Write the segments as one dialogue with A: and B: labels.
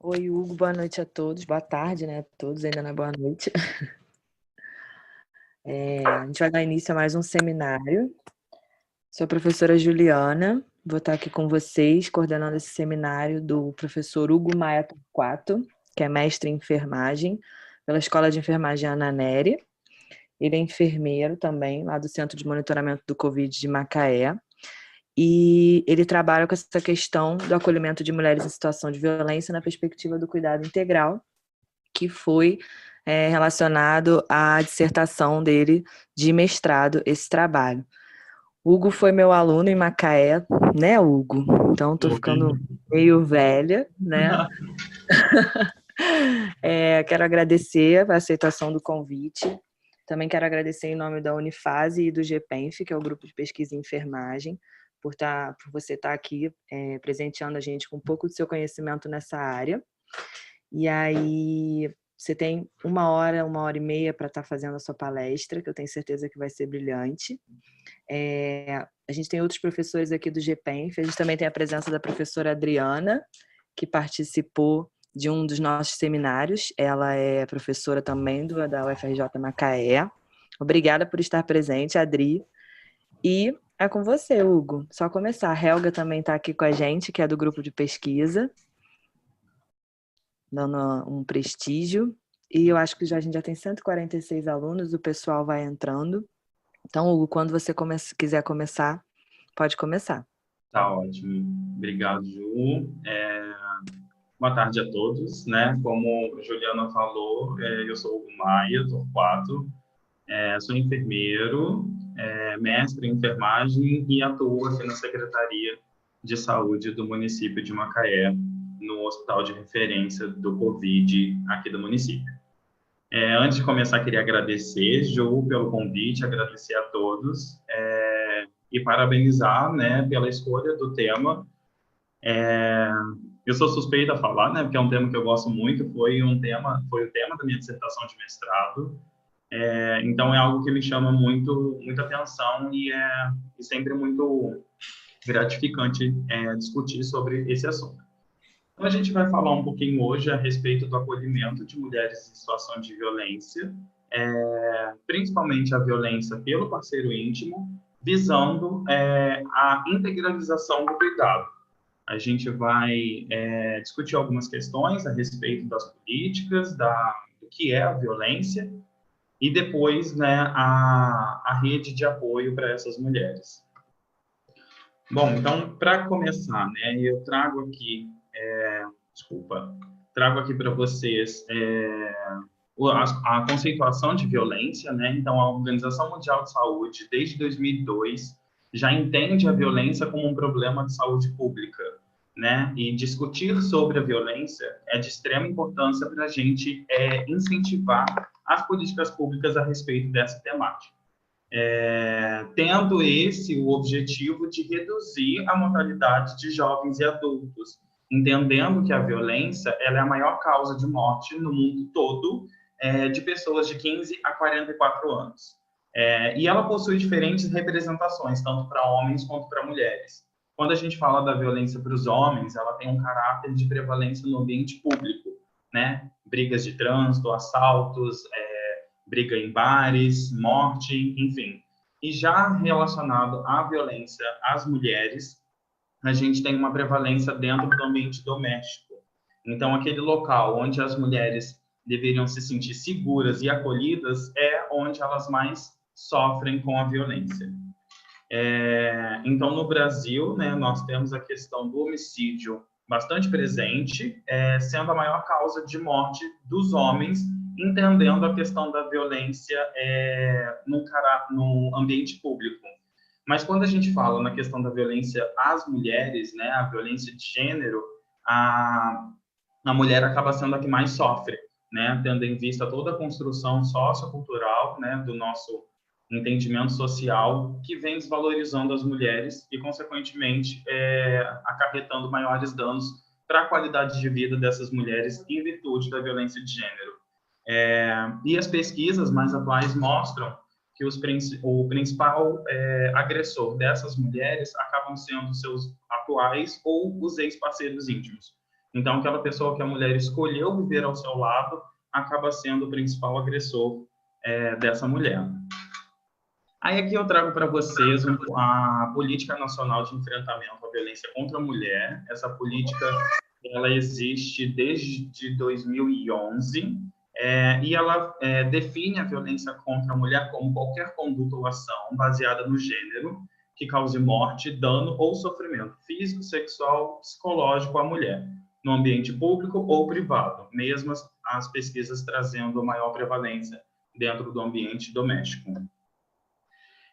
A: Oi, Hugo, boa noite a todos. Boa tarde, né, a todos, ainda não é boa noite. A gente vai dar início a mais um seminário. Sou a professora Juliana, vou estar aqui com vocês, coordenando esse seminário do professor Hugo Maia Torquato, que é mestre em enfermagem pela Escola de Enfermagem Ana Nery. Ele é enfermeiro também, lá do Centro de Monitoramento do Covid de Macaé. E ele trabalha com essa questão do acolhimento de mulheres em situação de violência na perspectiva do cuidado integral, que foi relacionado à dissertação dele de mestrado, esse trabalho. Hugo foi meu aluno em Macaé, né, Hugo? Então, estou ficando meio velha, né? Quero agradecer a aceitação do convite. Também quero agradecer em nome da Unifase e do GPENF, que é o Grupo de Pesquisa em Enfermagem, por você estar aqui presenteando a gente com um pouco do seu conhecimento nessa área. E aí, você tem 1 hora e meia para estar fazendo a sua palestra, que eu tenho certeza que vai ser brilhante. A gente tem outros professores aqui do GPENF, a gente também tem a presença da professora Adriana, que participou de um dos nossos seminários. Ela é professora também da UFRJ Macaé. Obrigada por estar presente, Adri. E é com você, Hugo. Só começar. A Helga também está aqui com a gente, que é do grupo de pesquisa, dando um prestígio. E eu acho que a gente já tem 146 alunos, o pessoal vai entrando. Então, Hugo, quando você quiser começar, pode começar.
B: Tá ótimo. Obrigado, Ju. Boa tarde a todos, né? Como a Juliana falou, eu sou o Maia Torquato, sou enfermeiro, mestre em enfermagem e atuo aqui na Secretaria de Saúde do município de Macaé, no hospital de referência do Covid aqui do município. Antes de começar, queria agradecer, Ju, pelo convite, agradecer a todos e parabenizar, né, pela escolha do tema. Eu sou suspeita a falar, né, porque é um tema que eu gosto muito, foi o tema da minha dissertação de mestrado, então é algo que me chama muita atenção e é sempre muito gratificante discutir sobre esse assunto. Então, a gente vai falar um pouquinho hoje a respeito do acolhimento de mulheres em situação de violência, principalmente a violência pelo parceiro íntimo, visando a integralização do cuidado. A gente vai discutir algumas questões a respeito das políticas, do que é a violência, e depois, né, a rede de apoio para essas mulheres. Bom, então, para começar, né, eu trago aqui para vocês a conceituação de violência, né? Então, a Organização Mundial de Saúde, desde 2002, já entende a violência como um problema de saúde pública, né? E discutir sobre a violência é de extrema importância para a gente incentivar as políticas públicas a respeito dessa temática. Tendo o objetivo de reduzir a mortalidade de jovens e adultos, entendendo que a violência ela é a maior causa de morte no mundo todo de pessoas de 15 a 44 anos. E ela possui diferentes representações, tanto para homens quanto para mulheres. Quando a gente fala da violência para os homens, ela tem um caráter de prevalência no ambiente público, né? Brigas de trânsito, assaltos, briga em bares, morte, enfim. E já relacionado à violência às mulheres, a gente tem uma prevalência dentro do ambiente doméstico. Então, aquele local onde as mulheres deveriam se sentir seguras e acolhidas é onde elas mais sofrem com a violência. Então, no Brasil, né, nós temos a questão do homicídio bastante presente, sendo a maior causa de morte dos homens, entendendo a questão da violência no ambiente público. Mas quando a gente fala na questão da violência às mulheres, né, a violência de gênero, a mulher acaba sendo a que mais sofre, né, tendo em vista toda a construção sociocultural, né, do nosso entendimento social, que vem desvalorizando as mulheres e, consequentemente, acarretando maiores danos para a qualidade de vida dessas mulheres em virtude da violência de gênero. E as pesquisas mais atuais mostram que o principal agressor dessas mulheres acabam sendo seus atuais ou os ex-parceiros íntimos. Então, aquela pessoa que a mulher escolheu viver ao seu lado acaba sendo o principal agressor dessa mulher. Aí aqui eu trago para vocês a Política Nacional de Enfrentamento à Violência contra a Mulher. Essa política ela existe desde 2011 e ela define a violência contra a mulher como qualquer conduta ou ação baseada no gênero que cause morte, dano ou sofrimento físico, sexual, psicológico à mulher, no ambiente público ou privado, mesmo as pesquisas trazendo maior prevalência dentro do ambiente doméstico.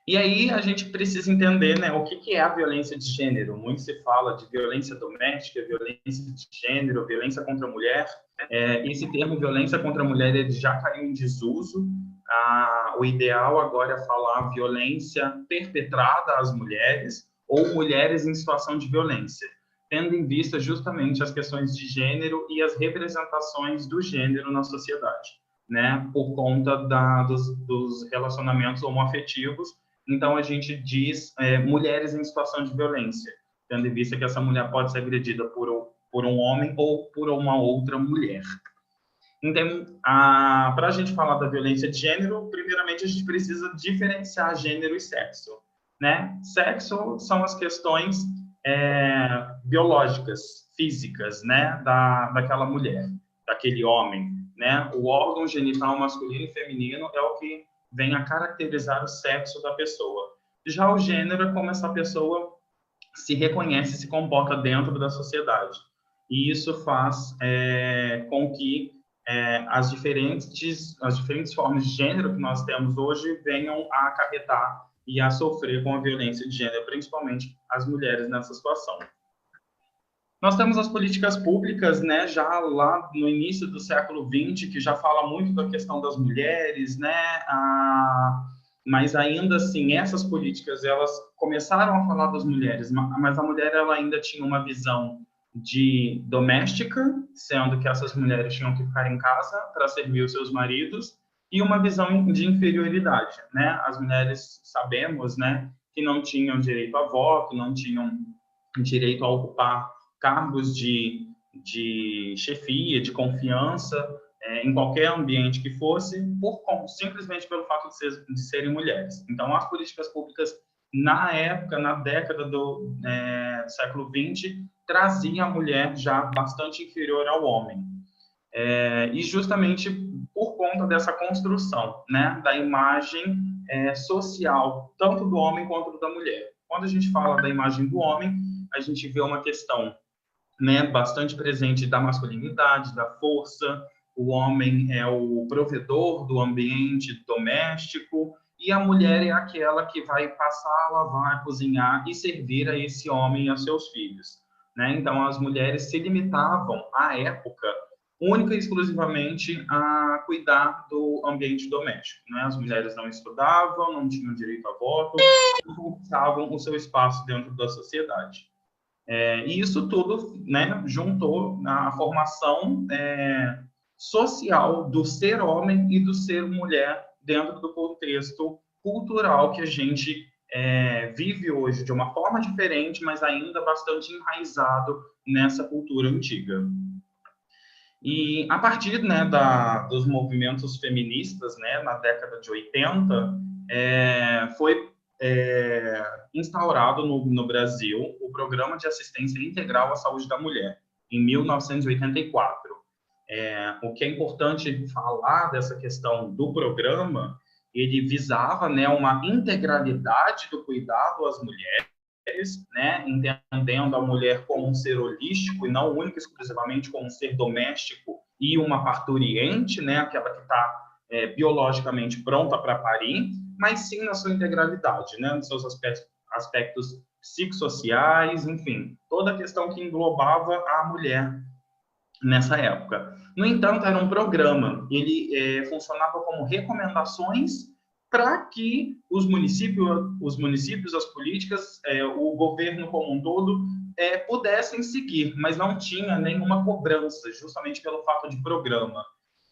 B: E aí a gente precisa entender, né, o que é a violência de gênero. Muito se fala de violência doméstica, violência de gênero, violência contra a mulher. Esse termo violência contra a mulher ele já caiu em desuso. O ideal agora é falar violência perpetrada às mulheres ou mulheres em situação de violência, tendo em vista justamente as questões de gênero e as representações do gênero na sociedade, né, por conta dos relacionamentos homoafetivos. Então, a gente diz mulheres em situação de violência, tendo em vista que essa mulher pode ser agredida por um homem ou por uma outra mulher. Então, para a gente falar da violência de gênero, primeiramente a gente precisa diferenciar gênero e sexo, né? Sexo são as questões biológicas, físicas, né, daquela mulher, daquele homem, né? O órgão genital masculino e feminino é o que vem a caracterizar o sexo da pessoa. Já o gênero é como essa pessoa se reconhece e se comporta dentro da sociedade. E isso faz com que as diferentes formas de gênero que nós temos hoje venham a acarretar e a sofrer com a violência de gênero, principalmente as mulheres nessa situação. Nós temos as políticas públicas, né, já lá no início do século XX, que já fala muito da questão das mulheres, né, mas ainda assim, essas políticas, elas começaram a falar das mulheres, mas a mulher ela ainda tinha uma visão de doméstica, sendo que essas mulheres tinham que ficar em casa para servir os seus maridos, e uma visão de inferioridade, né, as mulheres, sabemos, né, que não tinham direito a voto, não tinham direito a ocupar cargos de chefia, de confiança, em qualquer ambiente que fosse, simplesmente pelo fato de serem mulheres. Então, as políticas públicas, na época, na década do século XX, traziam a mulher já bastante inferior ao homem. E justamente por conta dessa construção, né, da imagem social, tanto do homem quanto da mulher. Quando a gente fala da imagem do homem, a gente vê uma questão, né, bastante presente da masculinidade, da força. O homem é o provedor do ambiente doméstico e a mulher é aquela que vai passar, lavar, cozinhar e servir a esse homem e a seus filhos, né? Então, as mulheres se limitavam, à época, única e exclusivamente a cuidar do ambiente doméstico, né? As mulheres não estudavam, não tinham direito a voto, não conquistavam o seu espaço dentro da sociedade. E isso tudo, né, juntou na formação social do ser homem e do ser mulher dentro do contexto cultural que a gente vive hoje de uma forma diferente, mas ainda bastante enraizado nessa cultura antiga. E a partir, né, dos movimentos feministas, né, na década de 80, foi instaurado no Brasil o Programa de Assistência Integral à Saúde da Mulher, em 1984. O que é importante falar dessa questão do programa, ele visava, né, uma integralidade do cuidado às mulheres, né, entendendo a mulher como um ser holístico e não única e exclusivamente como um ser doméstico e uma parturiente, né, aquela que está biologicamente pronta para parir, mas sim na sua integralidade, né, nos seus aspectos psicossociais, enfim, toda a questão que englobava a mulher nessa época. No entanto, era um programa, ele funcionava como recomendações para que os municípios, as políticas, o governo como um todo, pudessem seguir, mas não tinha nenhuma cobrança, justamente pelo fato de programa.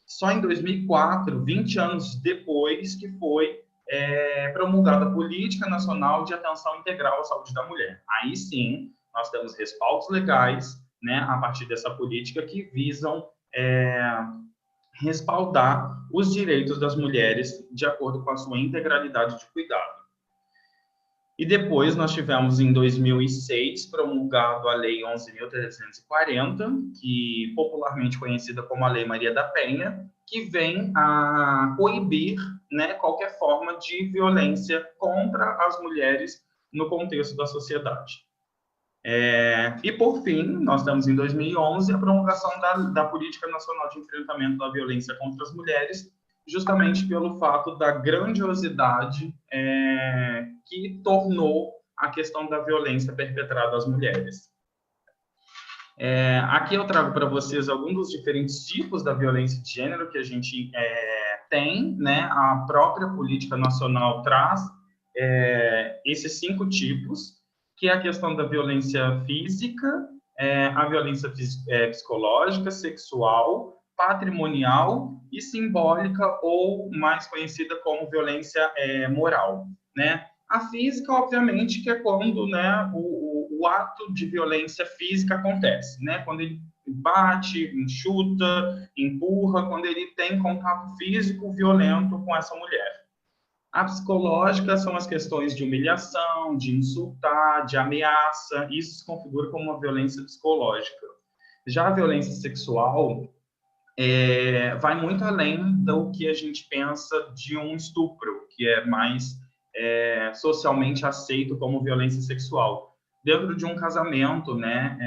B: Só em 2004, 20 anos depois, que foi promulgada a Política Nacional de Atenção Integral à Saúde da Mulher. Aí sim, nós temos respaldos legais, né, a partir dessa política que visam respaldar os direitos das mulheres de acordo com a sua integralidade de cuidado. E depois nós tivemos, em 2006, promulgado a Lei 11.340, que popularmente conhecida como a Lei Maria da Penha, que vem a coibir, né, qualquer forma de violência contra as mulheres no contexto da sociedade. E, por fim, nós estamos em 2011, a promulgação da Política Nacional de Enfrentamento da Violência contra as Mulheres, justamente pelo fato da grandiosidade que tornou a questão da violência perpetrada às mulheres. Aqui eu trago para vocês alguns dos diferentes tipos da violência de gênero que a gente tem, né? A própria Política Nacional traz esses 5 tipos, que é a questão da violência física, a violência psicológica, sexual, patrimonial e simbólica, ou mais conhecida como violência moral, né? A física, obviamente, que é quando, né, o ato de violência física acontece, né? Quando ele bate, chuta, empurra, quando ele tem contato físico violento com essa mulher. A psicológica são as questões de humilhação, de insultar, de ameaça. Isso se configura como uma violência psicológica. Já a violência sexual vai muito além do que a gente pensa de um estupro, que é mais socialmente aceito como violência sexual. Dentro de um casamento, né,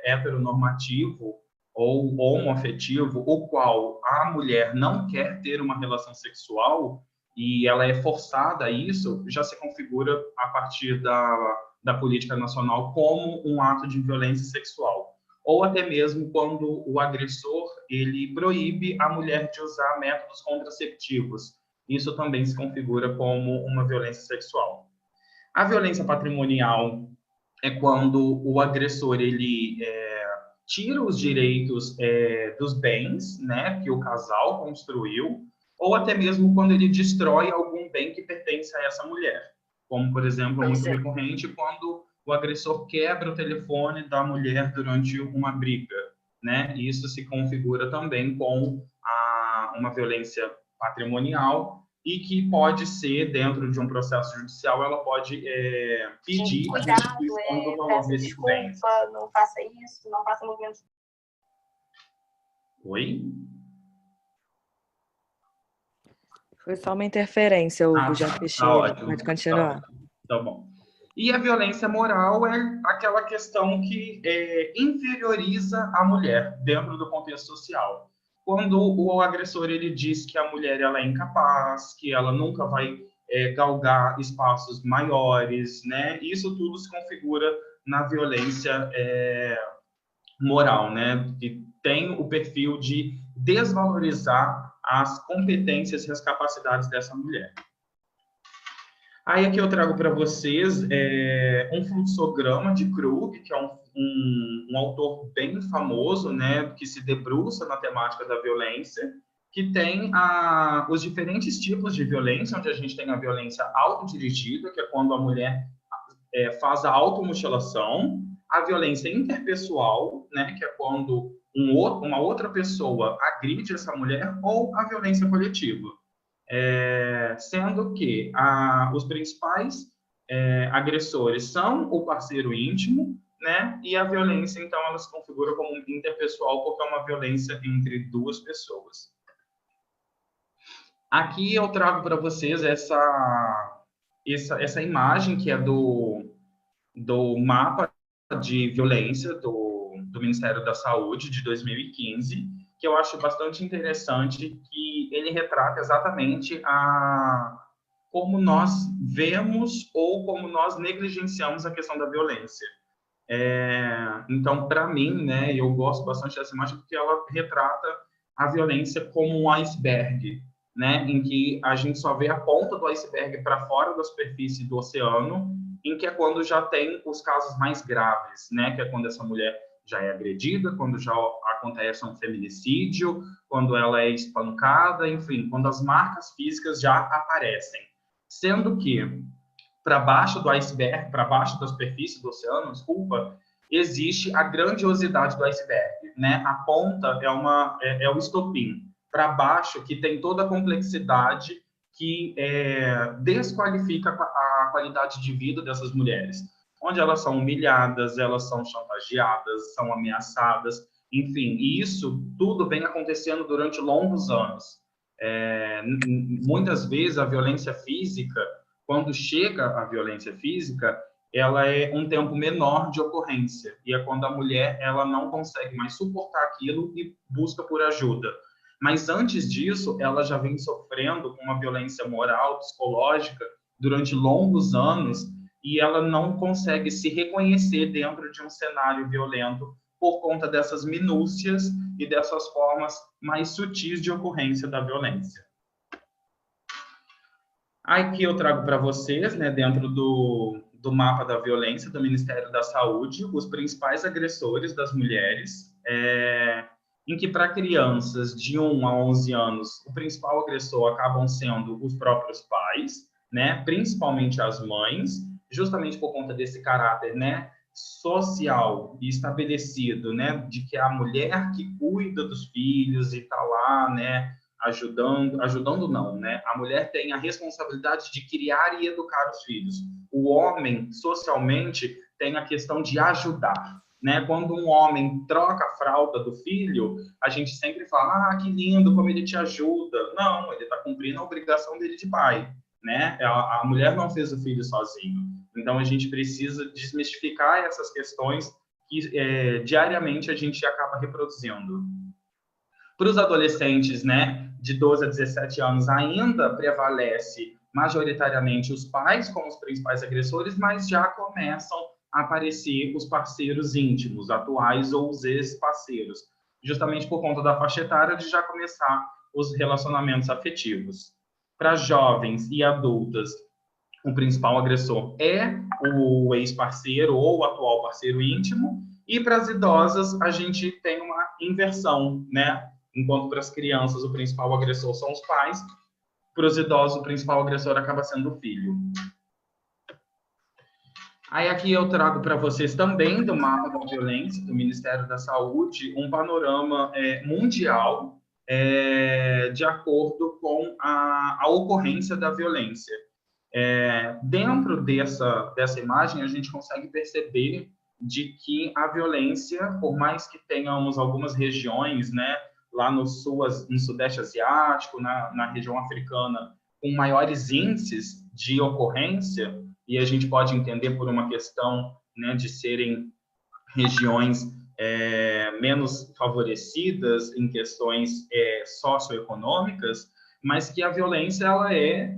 B: heteronormativo ou homoafetivo, o qual a mulher não quer ter uma relação sexual e ela é forçada a isso, já se configura a partir da política nacional como um ato de violência sexual. Ou até mesmo quando o agressor ele proíbe a mulher de usar métodos contraceptivos. Isso também se configura como uma violência sexual. A violência patrimonial é quando o agressor ele tira os direitos dos bens, né, que o casal construiu, ou até mesmo quando ele destrói algum bem que pertence a essa mulher. Como, por exemplo, muito recorrente, quando o agressor quebra o telefone da mulher durante uma briga, né? Isso se configura também com uma violência patrimonial e que pode ser, dentro de um processo judicial, ela pode pedir a restituição do valor desses bens.
C: Não faça isso, não faça movimentos.
B: Oi?
A: Foi só uma interferência, Hugo, já fechei.
B: Ótimo.
A: Pode continuar.
B: Tá bom. E a violência moral é aquela questão que inferioriza a mulher dentro do contexto social. Quando o agressor ele diz que a mulher ela é incapaz, que ela nunca vai galgar espaços maiores, né? Isso tudo se configura na violência moral, né? Que tem o perfil de desvalorizar as competências e as capacidades dessa mulher. Aí aqui eu trago para vocês um fluxograma de Krug, que é um autor bem famoso, né, que se debruça na temática da violência, que tem os diferentes tipos de violência, onde a gente tem a violência autodirigida, que é quando a mulher faz a automutilação, a violência interpessoal, né, que é quando uma outra pessoa agride essa mulher, ou a violência coletiva. Sendo que os principais agressores são o parceiro íntimo, né? E a violência, então, ela se configura como interpessoal, porque é uma violência entre duas pessoas. Aqui eu trago para vocês essa imagem que é do mapa de violência do Ministério da Saúde de 2015, que eu acho bastante interessante, que ele retrata exatamente como nós vemos ou como nós negligenciamos a questão da violência. Então, para mim, né, eu gosto bastante dessa imagem porque ela retrata a violência como um iceberg, né, em que a gente só vê a ponta do iceberg para fora da superfície do oceano, em que é quando já tem os casos mais graves, né, que é quando essa mulher já é agredida, quando já acontece um feminicídio, quando ela é espancada, enfim, quando as marcas físicas já aparecem. Sendo que, para baixo do iceberg, para baixo da superfície do oceano, existe a grandiosidade do iceberg, né? A ponta é o estopim. Para baixo, que tem toda a complexidade que desqualifica a qualidade de vida dessas mulheres, onde elas são humilhadas, elas são chantageadas, são ameaçadas, enfim, e isso tudo vem acontecendo durante longos anos. Muitas vezes a violência física, quando chega a violência física, ela é um tempo menor de ocorrência, e é quando a mulher ela não consegue mais suportar aquilo e busca por ajuda. Mas antes disso, ela já vem sofrendo uma violência moral, psicológica, durante longos anos, e ela não consegue se reconhecer dentro de um cenário violento por conta dessas minúcias e dessas formas mais sutis de ocorrência da violência. Aqui eu trago para vocês, né, dentro do mapa da violência do Ministério da Saúde, os principais agressores das mulheres, em que para crianças de 1 a 11 anos, o principal agressor acabam sendo os próprios pais, né, principalmente as mães, justamente por conta desse caráter, né, social e estabelecido, né, de que é a mulher que cuida dos filhos e está lá, né, ajudando não, né? A mulher tem a responsabilidade de criar e educar os filhos. O homem, socialmente, tem a questão de ajudar, né? Quando um homem troca a fralda do filho, a gente sempre fala, ah, que lindo, como ele te ajuda. Não, ele está cumprindo a obrigação dele de pai, né? A mulher não fez o filho sozinho. Então, a gente precisa desmistificar essas questões que diariamente a gente acaba reproduzindo. Para os adolescentes, né, de 12 a 17 anos, ainda prevalece majoritariamente os pais como os principais agressores, mas já começam a aparecer os parceiros íntimos, atuais ou os ex-parceiros, justamente por conta da faixa etária de já começar os relacionamentos afetivos. Para jovens e adultas, o principal agressor é o ex-parceiro ou o atual parceiro íntimo, e para as idosas a gente tem uma inversão, né? Enquanto para as crianças o principal agressor são os pais, para os idosos o principal agressor acaba sendo o filho. Aí aqui eu trago para vocês também do mapa da violência do Ministério da Saúde um panorama mundial de acordo com a ocorrência da violência. Dentro dessa imagem a gente consegue perceber de que a violência, por mais que tenhamos algumas regiões, né, lá no Sudeste Asiático, na região africana, com maiores índices de ocorrência, e a gente pode entender por uma questão, né, de serem regiões menos favorecidas em questões socioeconômicas, mas que a violência ela é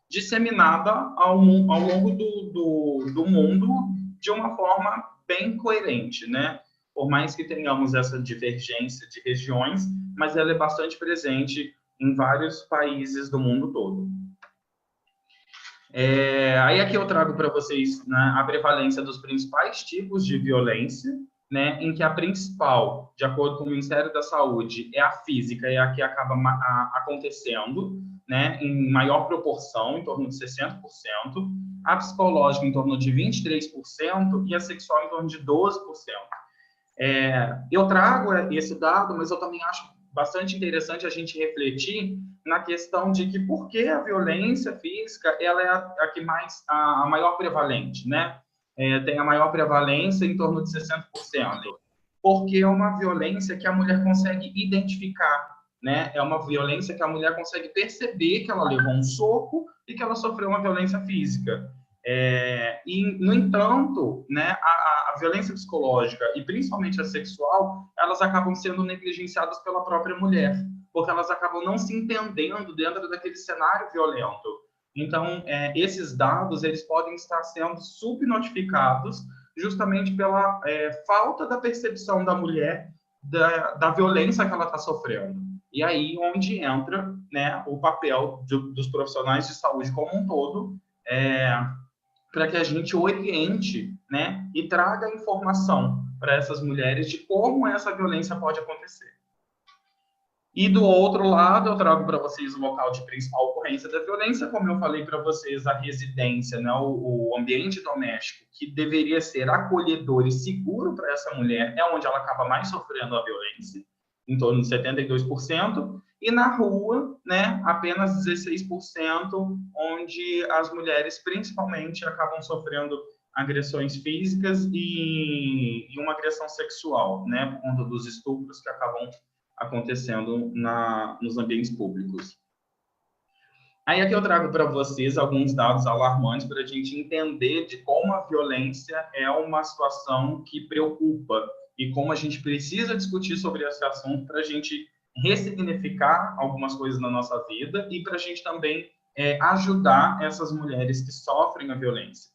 B: disseminada ao longo do mundo de uma forma bem coerente, né? Por mais que tenhamos essa divergência de regiões, mas ela é bastante presente em vários países do mundo todo. Aí aqui eu trago para vocês, né, a prevalência dos principais tipos de violência, né, em que a principal, de acordo com o Ministério da Saúde, é a física, é a que acaba acontecendo, né, em maior proporção, em torno de 60%, a psicológica em torno de 23% e a sexual em torno de 12%. Eu trago esse dado, mas eu também acho bastante interessante a gente refletir na questão de que por que a violência física ela é a maior prevalente, né? Tem a maior prevalência em torno de 60%, porque é uma violência que a mulher consegue identificar, né? É uma violência que a mulher consegue perceber que ela levou um soco e que ela sofreu uma violência física. E, no entanto, né, a violência psicológica e principalmente a sexual, elas acabam sendo negligenciadas pela própria mulher, porque elas acabam não se entendendo dentro daquele cenário violento. Então, esses dados eles podem estar sendo subnotificados justamente pela falta da percepção da mulher da violência que ela está sofrendo. E aí onde entra, né, o papel dos profissionais de saúde como um todo, para que a gente oriente, né, e traga informação para essas mulheres de como essa violência pode acontecer. E do outro lado, eu trago para vocês o local de principal ocorrência da violência, como eu falei para vocês, a residência, né, o ambiente doméstico, que deveria ser acolhedor e seguro para essa mulher, é onde ela acaba mais sofrendo a violência, em torno de 72%, e na rua, né, apenas 16%, onde as mulheres, principalmente, acabam sofrendo agressões físicas e uma agressão sexual, né, por conta dos estupros que acabam acontecendo nos ambientes públicos. Aí aqui eu trago para vocês alguns dados alarmantes para a gente entender de como a violência é uma situação que preocupa e como a gente precisa discutir sobre esse assunto para a gente ressignificar algumas coisas na nossa vida e para a gente também ajudar essas mulheres que sofrem a violência.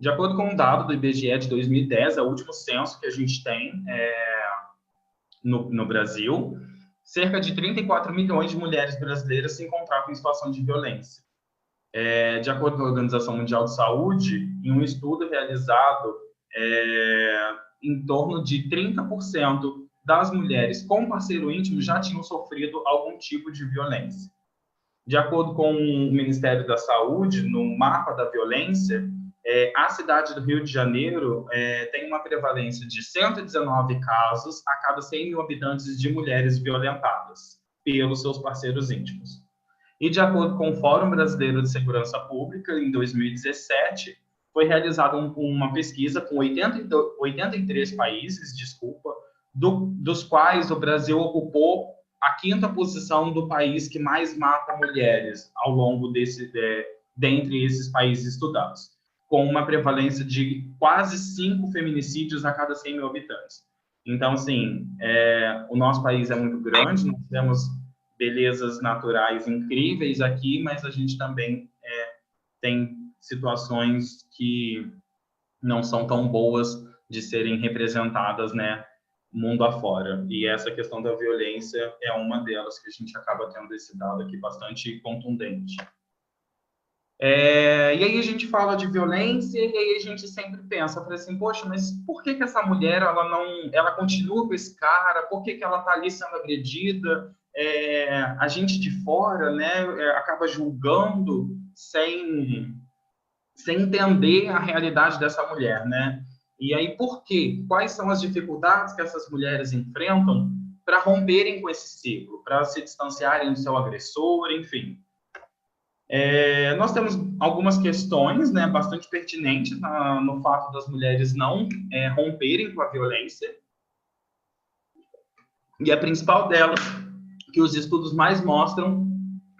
B: De acordo com um dado do IBGE de 2010, é o último censo que a gente tem no Brasil, cerca de 34 milhões de mulheres brasileiras se encontravam em situação de violência. De acordo com a Organização Mundial de Saúde, em um estudo realizado, em torno de 30% das mulheres com parceiro íntimo já tinham sofrido algum tipo de violência. De acordo com o Ministério da Saúde, no mapa da violência, a cidade do Rio de Janeiro tem uma prevalência de 119 casos a cada 100 mil habitantes de mulheres violentadas pelos seus parceiros íntimos. E de acordo com o Fórum Brasileiro de Segurança Pública, em 2017, foi realizada uma pesquisa com 83 países, dos quais o Brasil ocupou a 5ª posição do país que mais mata mulheres ao longo dentre esses países estudados, com uma prevalência de quase 5 feminicídios a cada 100 mil habitantes. Então, assim, o nosso país é muito grande, nós temos belezas naturais incríveis aqui, mas a gente também tem situações que não são tão boas de serem representadas, né, mundo afora. E essa questão da violência é uma delas que a gente acaba tendo esse dado aqui bastante contundente. E aí a gente fala de violência e aí a gente sempre pensa assim, poxa, mas por que essa mulher ela continua com esse cara? Por que ela está ali sendo agredida? A gente de fora, né, acaba julgando sem entender a realidade dessa mulher, né? E aí por quê? Quais são as dificuldades que essas mulheres enfrentam para romperem com esse ciclo, para se distanciarem do seu agressor, enfim. Nós temos algumas questões, né, bastante pertinentes no fato das mulheres não romperem com a violência. E a principal delas, que os estudos mais mostram,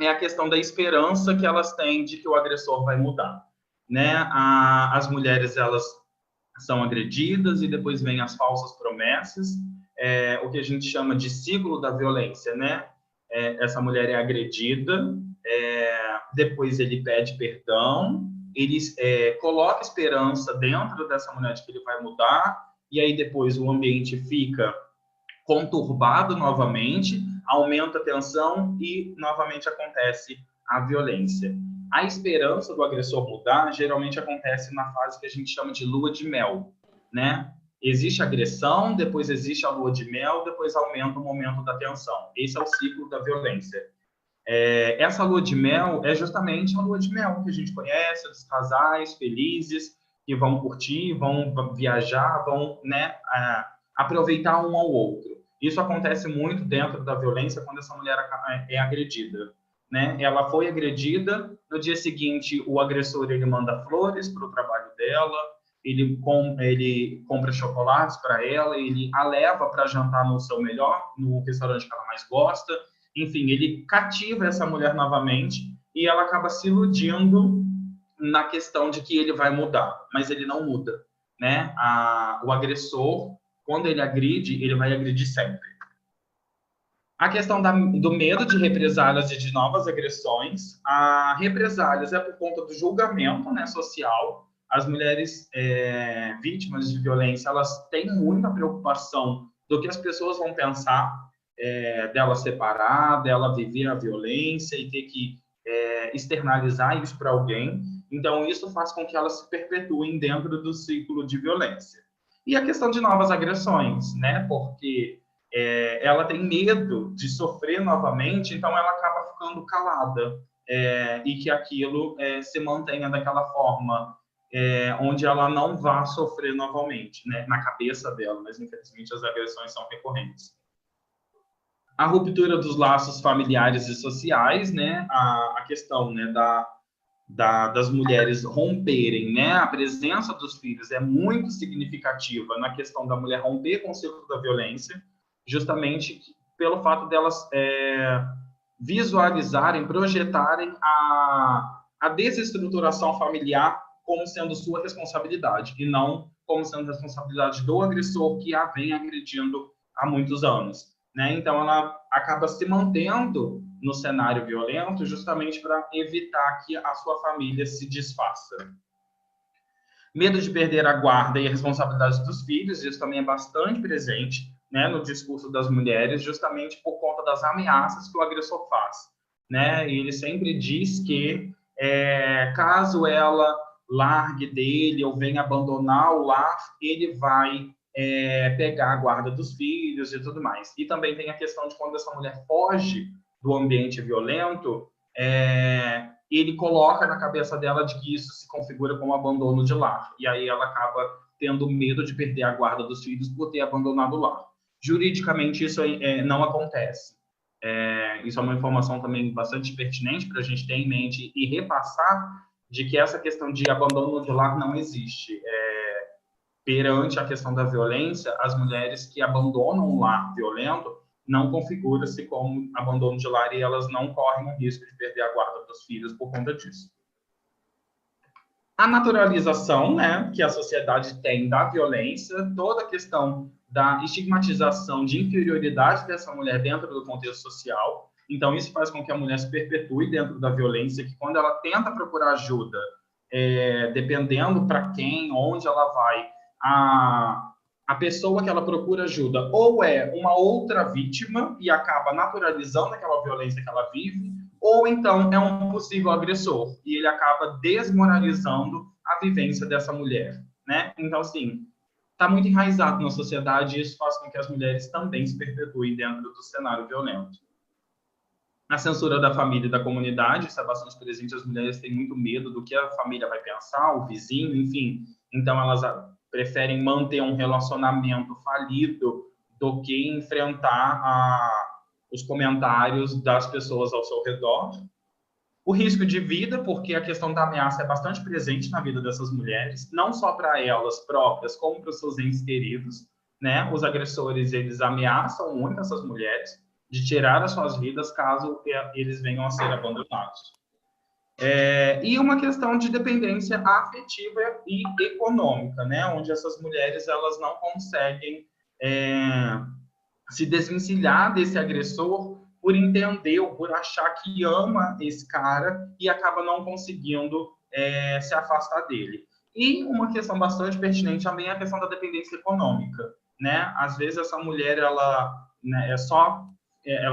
B: é a questão da esperança que elas têm de que o agressor vai mudar. Né? As mulheres, elas são agredidas e depois vem as falsas promessas, o que a gente chama de ciclo da violência, né? Essa mulher é agredida, depois ele pede perdão, ele coloca esperança dentro dessa mulher de que ele vai mudar, e aí depois o ambiente fica conturbado novamente, aumenta a tensão e novamente acontece a violência. A esperança do agressor mudar geralmente acontece na fase que a gente chama de lua de mel, né? Existe a agressão, depois existe a lua de mel, depois aumenta o momento da tensão. Esse é o ciclo da violência. Essa lua de mel é justamente a lua de mel que a gente conhece, dos casais felizes que vão curtir, vão viajar, vão, né, aproveitar um ao outro. Isso acontece muito dentro da violência quando essa mulher é agredida. Né? Ela foi agredida, no dia seguinte o agressor ele manda flores para o trabalho dela, ele compra chocolates para ela, ele a leva para jantar no seu melhor, no restaurante que ela mais gosta, enfim, ele cativa essa mulher novamente e ela acaba se iludindo na questão de que ele vai mudar, mas ele não muda, né? O agressor, quando ele agride, ele vai agredir sempre. A questão do medo de represálias e de novas agressões. A represálias é por conta do julgamento, né, social. As mulheres vítimas de violência, elas têm muita preocupação do que as pessoas vão pensar dela separar, dela viver a violência e ter que externalizar isso para alguém. Então, isso faz com que elas se perpetuem dentro do ciclo de violência. E a questão de novas agressões, né, porque ela tem medo de sofrer novamente, então ela acaba ficando calada, e que aquilo se mantenha daquela forma, onde ela não vá sofrer novamente, né, na cabeça dela, mas infelizmente as agressões são recorrentes. A ruptura dos laços familiares e sociais, né, a questão, né, das mulheres romperem, né, a presença dos filhos é muito significativa na questão da mulher romper com o ciclo da violência, justamente pelo fato delas visualizarem, projetarem a desestruturação familiar como sendo sua responsabilidade, e não como sendo responsabilidade do agressor que a vem agredindo há muitos anos, né? Então, ela acaba se mantendo no cenário violento justamente para evitar que a sua família se desfaça. Medo de perder a guarda e a responsabilidade dos filhos, isso também é bastante presente, né, no discurso das mulheres, justamente por conta das ameaças que o agressor faz, né? E ele sempre diz que caso ela largue dele ou venha abandonar o lar, ele vai pegar a guarda dos filhos e tudo mais. E também tem a questão de quando essa mulher foge do ambiente violento, ele coloca na cabeça dela de que isso se configura como abandono de lar. E aí ela acaba tendo medo de perder a guarda dos filhos por ter abandonado o lar. Juridicamente, isso não acontece. Isso é uma informação também bastante pertinente para a gente ter em mente e repassar de que essa questão de abandono de lar não existe. Perante a questão da violência, as mulheres que abandonam um lar violento não configura-se como abandono de lar e elas não correm o risco de perder a guarda dos filhos por conta disso. A naturalização, né, que a sociedade tem da violência, toda a questão da estigmatização de inferioridade dessa mulher dentro do contexto social. Então, isso faz com que a mulher se perpetue dentro da violência, que quando ela tenta procurar ajuda, dependendo para quem, onde ela vai, a pessoa que ela procura ajuda ou é uma outra vítima e acaba naturalizando aquela violência que ela vive, ou então é um possível agressor e ele acaba desmoralizando a vivência dessa mulher, né? Então, assim, está muito enraizado na sociedade e isso faz com que as mulheres também se perpetuem dentro do cenário violento. A censura da família e da comunidade, isso é bastante presente, as mulheres têm muito medo do que a família vai pensar, o vizinho, enfim. Então, elas preferem manter um relacionamento falido do que enfrentar os comentários das pessoas ao seu redor. O risco de vida, porque a questão da ameaça é bastante presente na vida dessas mulheres, não só para elas próprias, como para os seus entes queridos, né? Os agressores, eles ameaçam muito essas mulheres de tirar as suas vidas caso eles venham a ser abandonados. E uma questão de dependência afetiva e econômica, né? Onde essas mulheres elas não conseguem se desvencilhar desse agressor por entender ou por achar que ama esse cara e acaba não conseguindo se afastar dele. E uma questão bastante pertinente também é a questão da dependência econômica, né? Às vezes essa mulher ela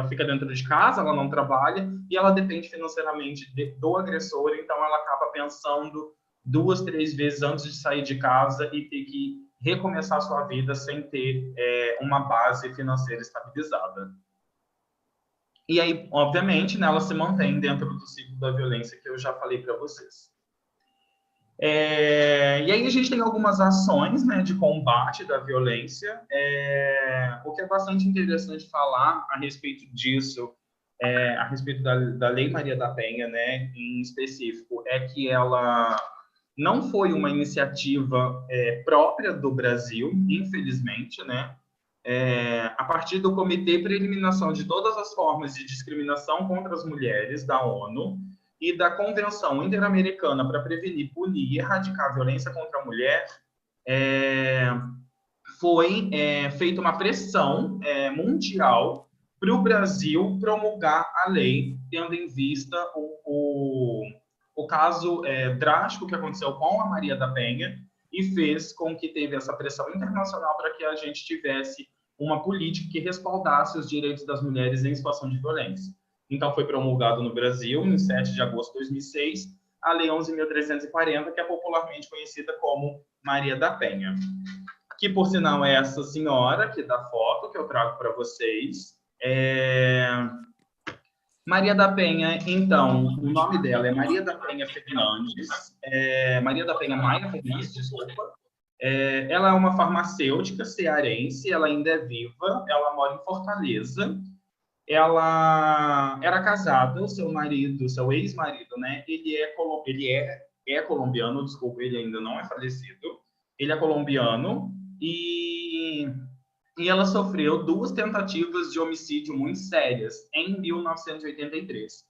B: fica dentro de casa, ela não trabalha e ela depende financeiramente do agressor, então ela acaba pensando 2, 3 vezes antes de sair de casa e ter que recomeçar a sua vida sem ter uma base financeira estabilizada. E aí, obviamente, né, ela se mantém dentro do ciclo da violência que eu já falei para vocês. E aí a gente tem algumas ações, né, de combate da violência. O que é bastante interessante falar a respeito disso, a respeito da Lei Maria da Penha, né, em específico, é que ela não foi uma iniciativa própria do Brasil, infelizmente, né? A partir do Comitê para a Eliminação de Todas as Formas de Discriminação contra as Mulheres, da ONU, e da Convenção Interamericana para Prevenir, Punir e Erradicar a Violência contra a Mulher, foi feita uma pressão mundial para o Brasil promulgar a lei, tendo em vista o caso drástico que aconteceu com a Maria da Penha, e fez com que teve essa pressão internacional para que a gente tivesse uma política que respaldasse os direitos das mulheres em situação de violência. Então, foi promulgado no Brasil, em 7 de agosto de 2006, a Lei 11.340, que é popularmente conhecida como Maria da Penha. que por sinal é essa senhora aqui da foto que eu trago para vocês. Maria da Penha, então, o nome dela é Maria da Penha Fernandes, Maria da Penha Maia Fernandes, desculpa. Ela é uma farmacêutica cearense, ela ainda é viva, ela mora em Fortaleza. Ela era casada, o seu marido, seu ex-marido, né? Ele é colombiano, desculpa, ele ainda não é falecido. Ele é colombiano e ela sofreu 2 tentativas de homicídio muito sérias em 1983.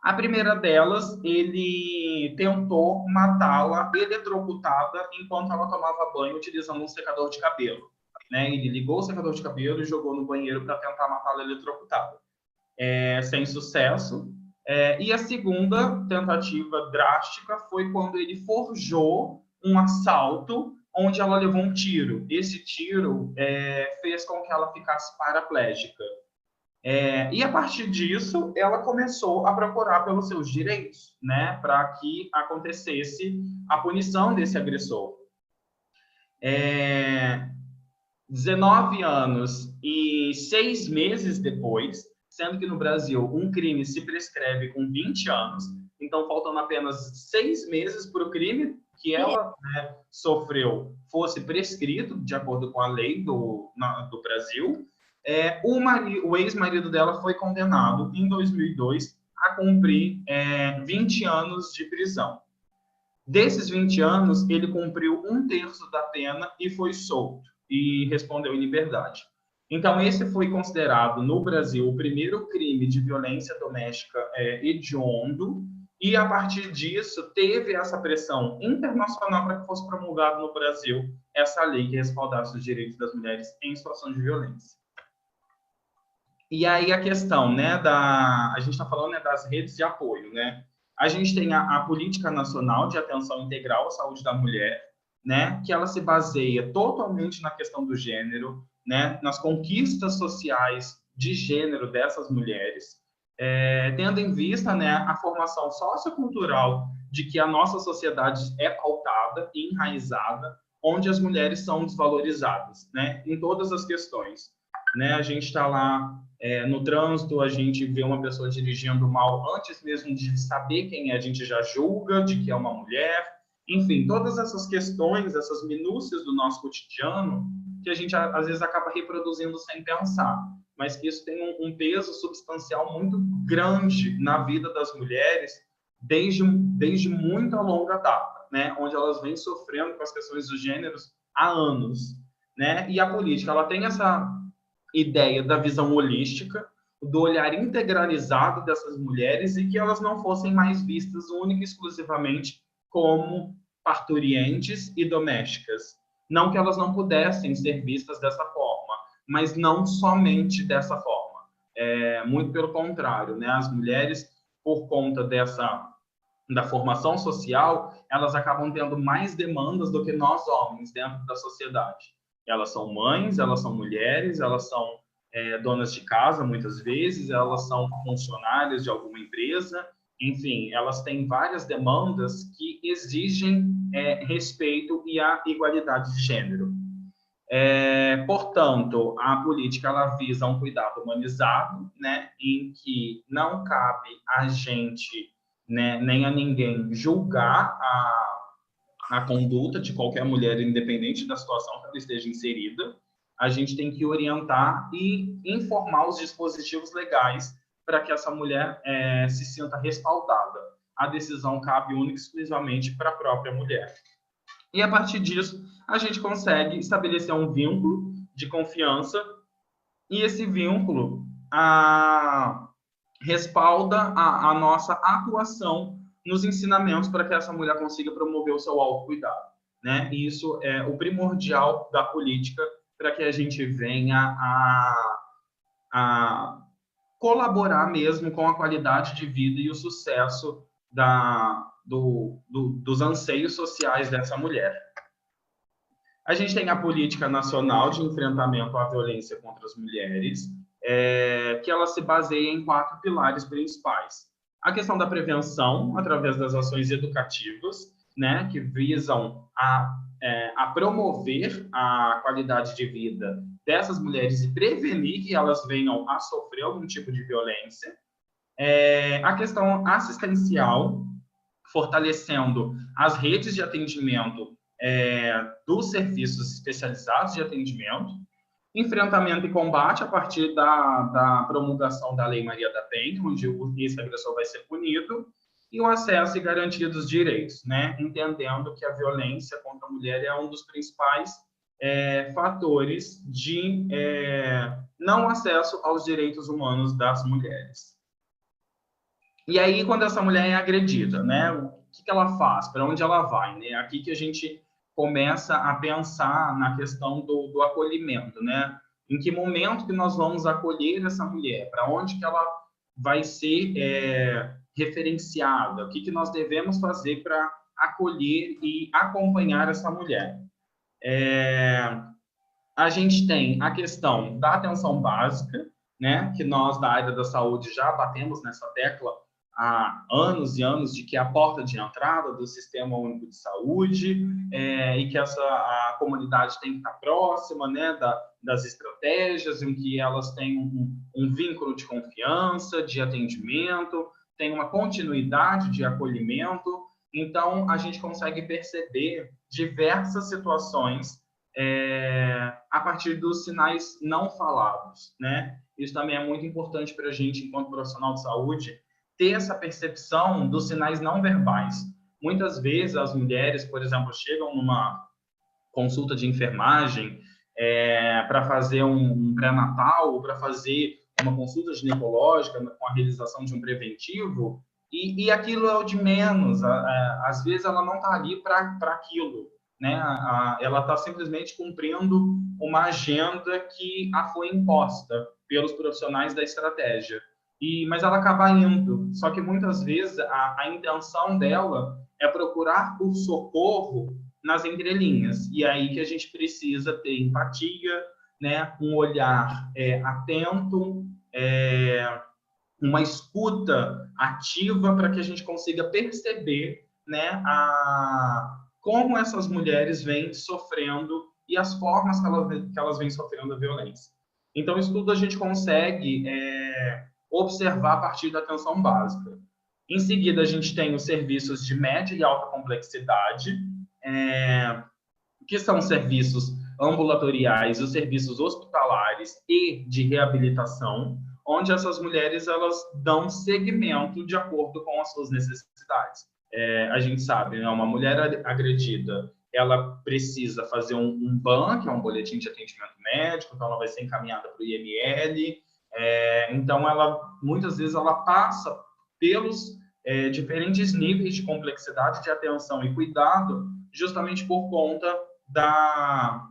B: A primeira delas, ele tentou matá-la eletrocutada enquanto ela tomava banho utilizando um secador de cabelo. Né? Ele ligou o secador de cabelo e jogou no banheiro para tentar matá-la eletrocutada. Sem sucesso. E a segunda tentativa drástica foi quando ele forjou um assalto onde ela levou um tiro. Esse tiro fez com que ela ficasse paraplégica. E a partir disso, ela começou a procurar pelos seus direitos, né, para que acontecesse a punição desse agressor. 19 anos e 6 meses depois, sendo que no Brasil um crime se prescreve com 20 anos, então faltando apenas 6 meses para o crime que ela, né, sofreu fosse prescrito, de acordo com a lei do Brasil, o ex-marido dela foi condenado em 2002 a cumprir 20 anos de prisão. Desses 20 anos, ele cumpriu 1/3 da pena e foi solto, e respondeu em liberdade. Então, esse foi considerado, no Brasil, o primeiro crime de violência doméstica hediondo, e, a partir disso, teve essa pressão internacional para que fosse promulgado no Brasil essa lei que respaldasse os direitos das mulheres em situação de violência. E aí a questão, né, a gente está falando, né, das redes de apoio, né? A gente tem a Política Nacional de Atenção Integral à Saúde da Mulher, né, que ela se baseia totalmente na questão do gênero, né, nas conquistas sociais de gênero dessas mulheres, tendo em vista, né, a formação sociocultural de que a nossa sociedade é pautada e enraizada, onde as mulheres são desvalorizadas, né, em todas as questões. Né? A gente está lá no trânsito, a gente vê uma pessoa dirigindo mal, antes mesmo de saber quem é, a gente já julga de que é uma mulher. Enfim, todas essas questões, essas minúcias do nosso cotidiano, que a gente às vezes acaba reproduzindo sem pensar, mas que isso tem um peso substancial muito grande na vida das mulheres desde muito longa data, né? Onde elas vêm sofrendo com as questões dos gêneros há anos. Né? E a política, ela tem essa ideia da visão holística, do olhar integralizado dessas mulheres, e que elas não fossem mais vistas única e exclusivamente como parturientes e domésticas. Não que elas não pudessem ser vistas dessa forma, mas não somente dessa forma. Muito pelo contrário, né? As mulheres, por conta da formação social, elas acabam tendo mais demandas do que nós homens dentro da sociedade. Elas são mães, elas são mulheres, elas são donas de casa, muitas vezes, elas são funcionárias de alguma empresa, enfim, elas têm várias demandas que exigem respeito e a igualdade de gênero. Portanto, a política ela visa um cuidado humanizado, né, em que não cabe a gente, né, nem a ninguém julgar a conduta de qualquer mulher, independente da situação que ela esteja inserida. A gente tem que orientar e informar os dispositivos legais para que essa mulher se sinta respaldada. A decisão cabe única e exclusivamente para a própria mulher. E, a partir disso, a gente consegue estabelecer um vínculo de confiança, e esse vínculo respalda a nossa atuação nos ensinamentos para que essa mulher consiga promover o seu autocuidado, né? E isso é o primordial da política para que a gente venha a colaborar mesmo com a qualidade de vida e o sucesso dos anseios sociais dessa mulher. A gente tem a Política Nacional de Enfrentamento à Violência contra as Mulheres, que ela se baseia em 4 pilares principais. A questão da prevenção, através das ações educativas, né, que visam a a promover a qualidade de vida dessas mulheres e prevenir que elas venham a sofrer algum tipo de violência. A questão assistencial, fortalecendo as redes de atendimento dos serviços especializados de atendimento, enfrentamento e combate a partir da promulgação da Lei Maria da Penha, onde esse agressor vai ser punido, e o acesso e garantia dos direitos, né? Entendendo que a violência contra a mulher é um dos principais fatores de não acesso aos direitos humanos das mulheres. E aí, quando essa mulher é agredida, né? O que ela faz? Para onde ela vai? Né? Aqui que a gente começa a pensar na questão do acolhimento, né? Em que momento que nós vamos acolher essa mulher? Para onde que ela vai ser referenciada? O que nós devemos fazer para acolher e acompanhar essa mulher? A gente tem a questão da atenção básica, né? Que nós da área da saúde já batemos nessa tecla há anos e anos, de que é a porta de entrada do Sistema Único de Saúde, e que a comunidade tem que estar próxima, né, das estratégias, em que elas têm um vínculo de confiança, de atendimento, tem uma continuidade de acolhimento. Então, a gente consegue perceber diversas situações a partir dos sinais não falados, né? Isso também é muito importante para a gente, enquanto profissional de saúde, ter essa percepção dos sinais não verbais. Muitas vezes as mulheres, por exemplo, chegam numa consulta de enfermagem para fazer um pré-natal ou para fazer uma consulta ginecológica com a realização de um preventivo, e aquilo é o de menos. Às vezes ela não está ali para aquilo, né? Ela está simplesmente cumprindo uma agenda que a foi imposta pelos profissionais da estratégia. Mas ela acaba indo, só que muitas vezes a intenção dela é procurar por socorro nas entrelinhas, e aí que a gente precisa ter empatia, né? Um olhar atento, uma escuta ativa para que a gente consiga perceber, né, como essas mulheres vêm sofrendo e as formas que elas vêm sofrendo a violência. Então, isso tudo a gente consegue observar a partir da atenção básica. Em seguida, a gente tem os serviços de média e alta complexidade, que são serviços ambulatoriais, os serviços hospitalares e de reabilitação, onde essas mulheres elas dão segmento de acordo com as suas necessidades. A gente sabe, né, uma mulher agredida, ela precisa fazer um BAN, que é um boletim de atendimento médico, então ela vai ser encaminhada para o IML. Então, muitas vezes ela passa pelos diferentes níveis de complexidade de atenção e cuidado, justamente por conta da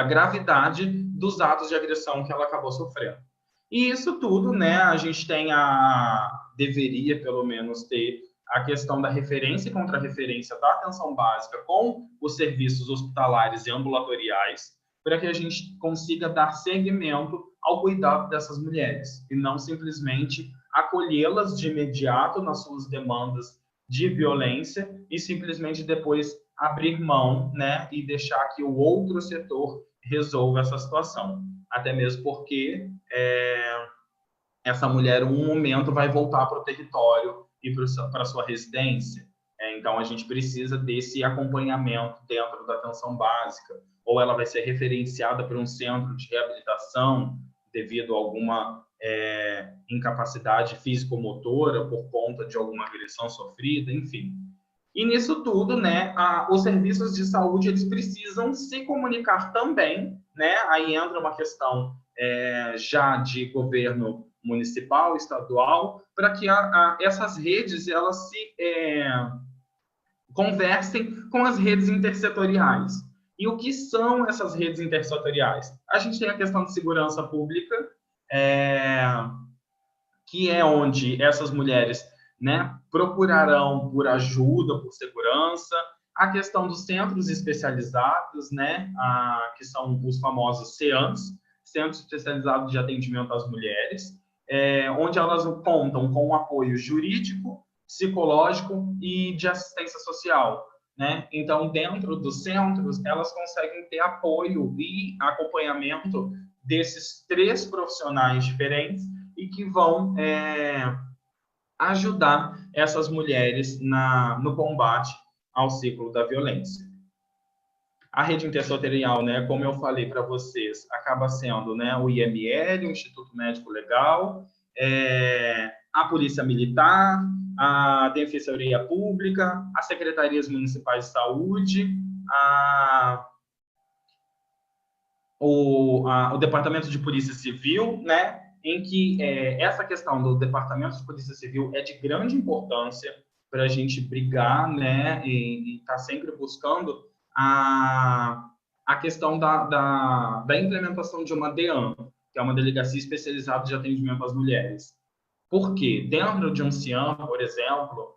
B: gravidade dos atos de agressão que ela acabou sofrendo. E isso tudo, né, a gente deveria, pelo menos, ter a questão da referência e contra-referência da atenção básica com os serviços hospitalares e ambulatoriais, para que a gente consiga dar seguimento ao cuidado dessas mulheres, e não simplesmente acolhê-las de imediato nas suas demandas de violência e simplesmente depois abrir mão, né, e deixar que o outro setor resolva essa situação. Até mesmo porque essa mulher, em um momento, vai voltar para o território e para a sua residência. Então, a gente precisa desse acompanhamento dentro da atenção básica. Ou ela vai ser referenciada para um centro de reabilitação devido a alguma incapacidade físico-motora por conta de alguma agressão sofrida, enfim. E nisso tudo, né, os serviços de saúde eles precisam se comunicar também, né? Aí entra uma questão já de governo municipal, estadual, para que essas redes elas se conversem com as redes intersetoriais. E o que são essas redes intersetoriais? A gente tem a questão de segurança pública, que é onde essas mulheres, né, procurarão por ajuda, por segurança. A questão dos centros especializados, né, que são os famosos CEAMs, Centros Especializados de Atendimento às Mulheres, onde elas contam com um apoio jurídico, psicológico e de assistência social. né? Então, dentro dos centros, elas conseguem ter apoio e acompanhamento desses 3 profissionais diferentes e que vão ajudar essas mulheres no combate ao ciclo da violência. A rede intersetorial, né, como eu falei para vocês, acaba sendo, né, o IML, o Instituto Médico Legal, a Polícia Militar, a Defensoria Pública, as Secretarias Municipais de Saúde, o Departamento de Polícia Civil, né, em que essa questão do Departamento de Polícia Civil é de grande importância para a gente brigar, né, e estar sempre buscando a questão da implementação de uma DEAN, que é uma Delegacia Especializada de Atendimento às Mulheres. Porque dentro de um CIAM, por exemplo,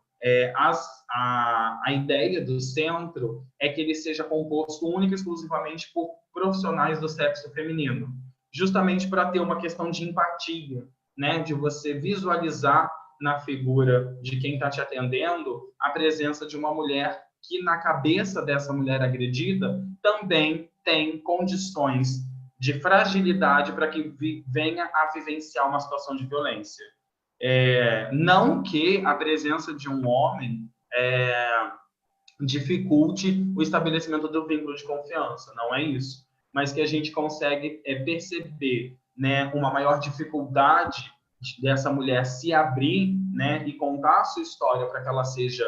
B: a ideia do centro é que ele seja composto única e exclusivamente por profissionais do sexo feminino, justamente para ter uma questão de empatia, né, de você visualizar na figura de quem está te atendendo a presença de uma mulher que, na cabeça dessa mulher agredida, também tem condições de fragilidade para que venha a vivenciar uma situação de violência. Não que a presença de um homem dificulte o estabelecimento do vínculo de confiança, não é isso, mas que a gente consegue perceber, né, uma maior dificuldade dessa mulher se abrir, né, e contar a sua história para que ela seja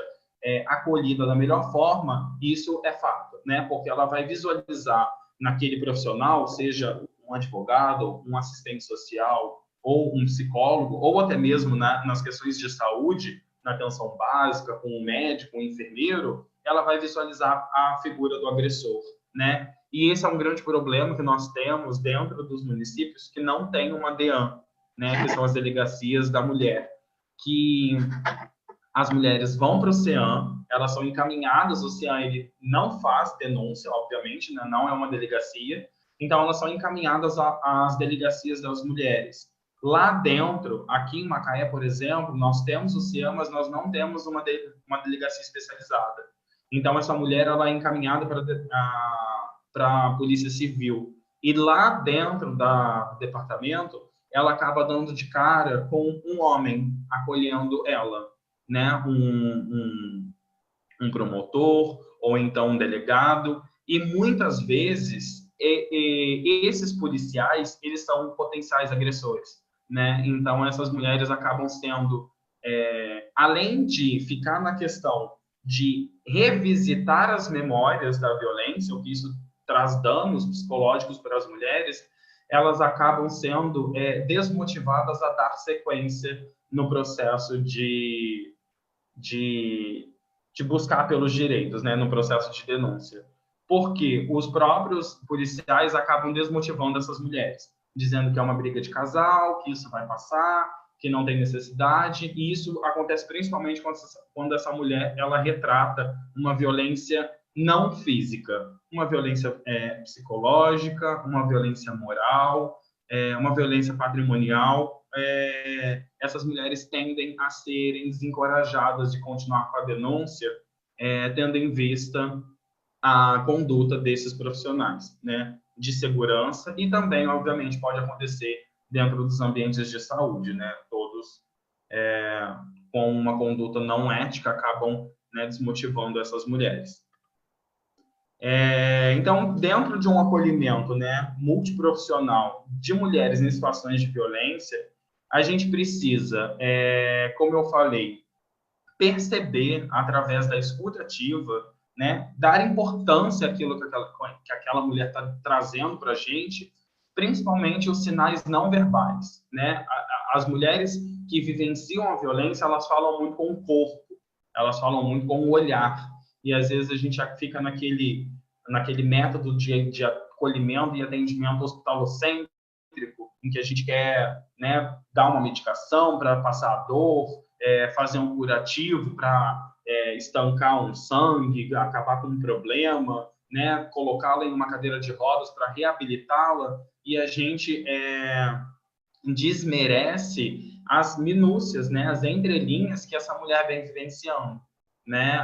B: acolhida da melhor forma. Isso é fato, né, porque ela vai visualizar naquele profissional, seja um advogado, um assistente social, ou um psicólogo, ou até mesmo nas questões de saúde, na atenção básica, com um médico, um enfermeiro, ela vai visualizar a figura do agressor, né? E esse é um grande problema que nós temos dentro dos municípios que não tem uma DEAN, né? Que são as delegacias da mulher, que as mulheres vão para o CEAM, elas são encaminhadas, o CEAM ele não faz denúncia, obviamente, né? Não é uma delegacia, então elas são encaminhadas às delegacias das mulheres. Lá dentro, aqui em Macaé, por exemplo, nós temos o CIAM, mas nós não temos uma delegacia especializada. Então, essa mulher ela é encaminhada para a Polícia Civil. E lá dentro do departamento, ela acaba dando de cara com um homem acolhendo ela, né? Um promotor ou então um delegado. E muitas vezes, esses policiais, eles são potenciais agressores, né? Então, essas mulheres acabam sendo, além de ficar na questão de revisitar as memórias da violência, o que isso traz danos psicológicos para as mulheres, elas acabam sendo desmotivadas a dar sequência no processo de buscar pelos direitos, né, no processo de denúncia. Porque os próprios policiais acabam desmotivando essas mulheres, dizendo que é uma briga de casal, que isso vai passar, que não tem necessidade, e isso acontece principalmente quando essa mulher ela retrata uma violência não física, uma violência psicológica, uma violência moral, uma violência patrimonial. Essas mulheres tendem a serem desencorajadas de continuar com a denúncia, tendo em vista a conduta desses profissionais, né, de segurança, e também, obviamente, pode acontecer dentro dos ambientes de saúde, né, todos com uma conduta não ética acabam, né, desmotivando essas mulheres. Então, dentro de um acolhimento, né, multiprofissional de mulheres em situações de violência, a gente precisa, como eu falei, perceber através da escuta ativa, né, dar importância àquilo que aquela mulher está trazendo para a gente, principalmente os sinais não verbais, né? As mulheres que vivenciam a violência, elas falam muito com o corpo, elas falam muito com o olhar, e às vezes a gente fica naquele método de acolhimento e atendimento hospitalocêntrico, em que a gente quer, né, dar uma medicação para passar a dor, fazer um curativo para estancar um sangue, acabar com um problema, né, colocá-la em uma cadeira de rodas para reabilitá-la, e a gente desmerece as minúcias, né, as entrelinhas que essa mulher vem vivenciando. né,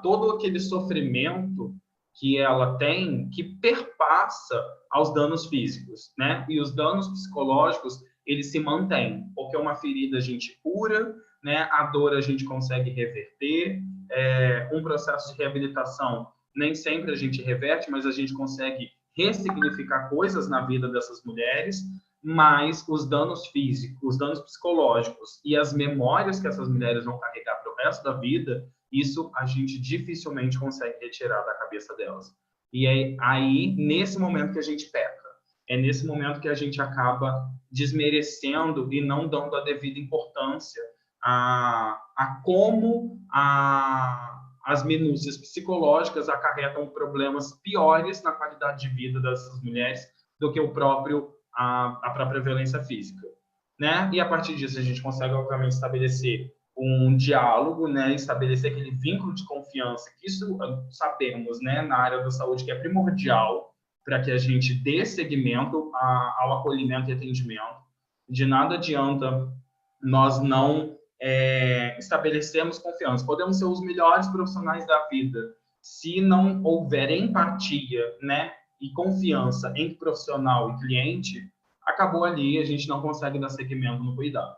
B: todo aquele sofrimento que ela tem, que perpassa aos danos físicos, né? E os danos psicológicos, eles se mantêm, porque uma ferida a gente cura, né? A dor a gente consegue reverter, um processo de reabilitação nem sempre a gente reverte, mas a gente consegue ressignificar coisas na vida dessas mulheres, mas os danos físicos, os danos psicológicos e as memórias que essas mulheres vão carregar para o resto da vida, isso a gente dificilmente consegue retirar da cabeça delas. E é aí, nesse momento, que a gente peca. É nesse momento que a gente acaba desmerecendo e não dando a devida importância a como as minúcias psicológicas acarretam problemas piores na qualidade de vida dessas mulheres do que a própria violência física, né? E a partir disso a gente consegue, obviamente, estabelecer um diálogo, né? Estabelecer aquele vínculo de confiança, que isso sabemos, né? Na área da saúde, que é primordial para que a gente dê seguimento ao acolhimento e atendimento. De nada adianta nós não estabelecemos confiança. Podemos ser os melhores profissionais da vida. Se não houver empatia, né, e confiança entre profissional e cliente, acabou ali, a gente não consegue dar seguimento no cuidado.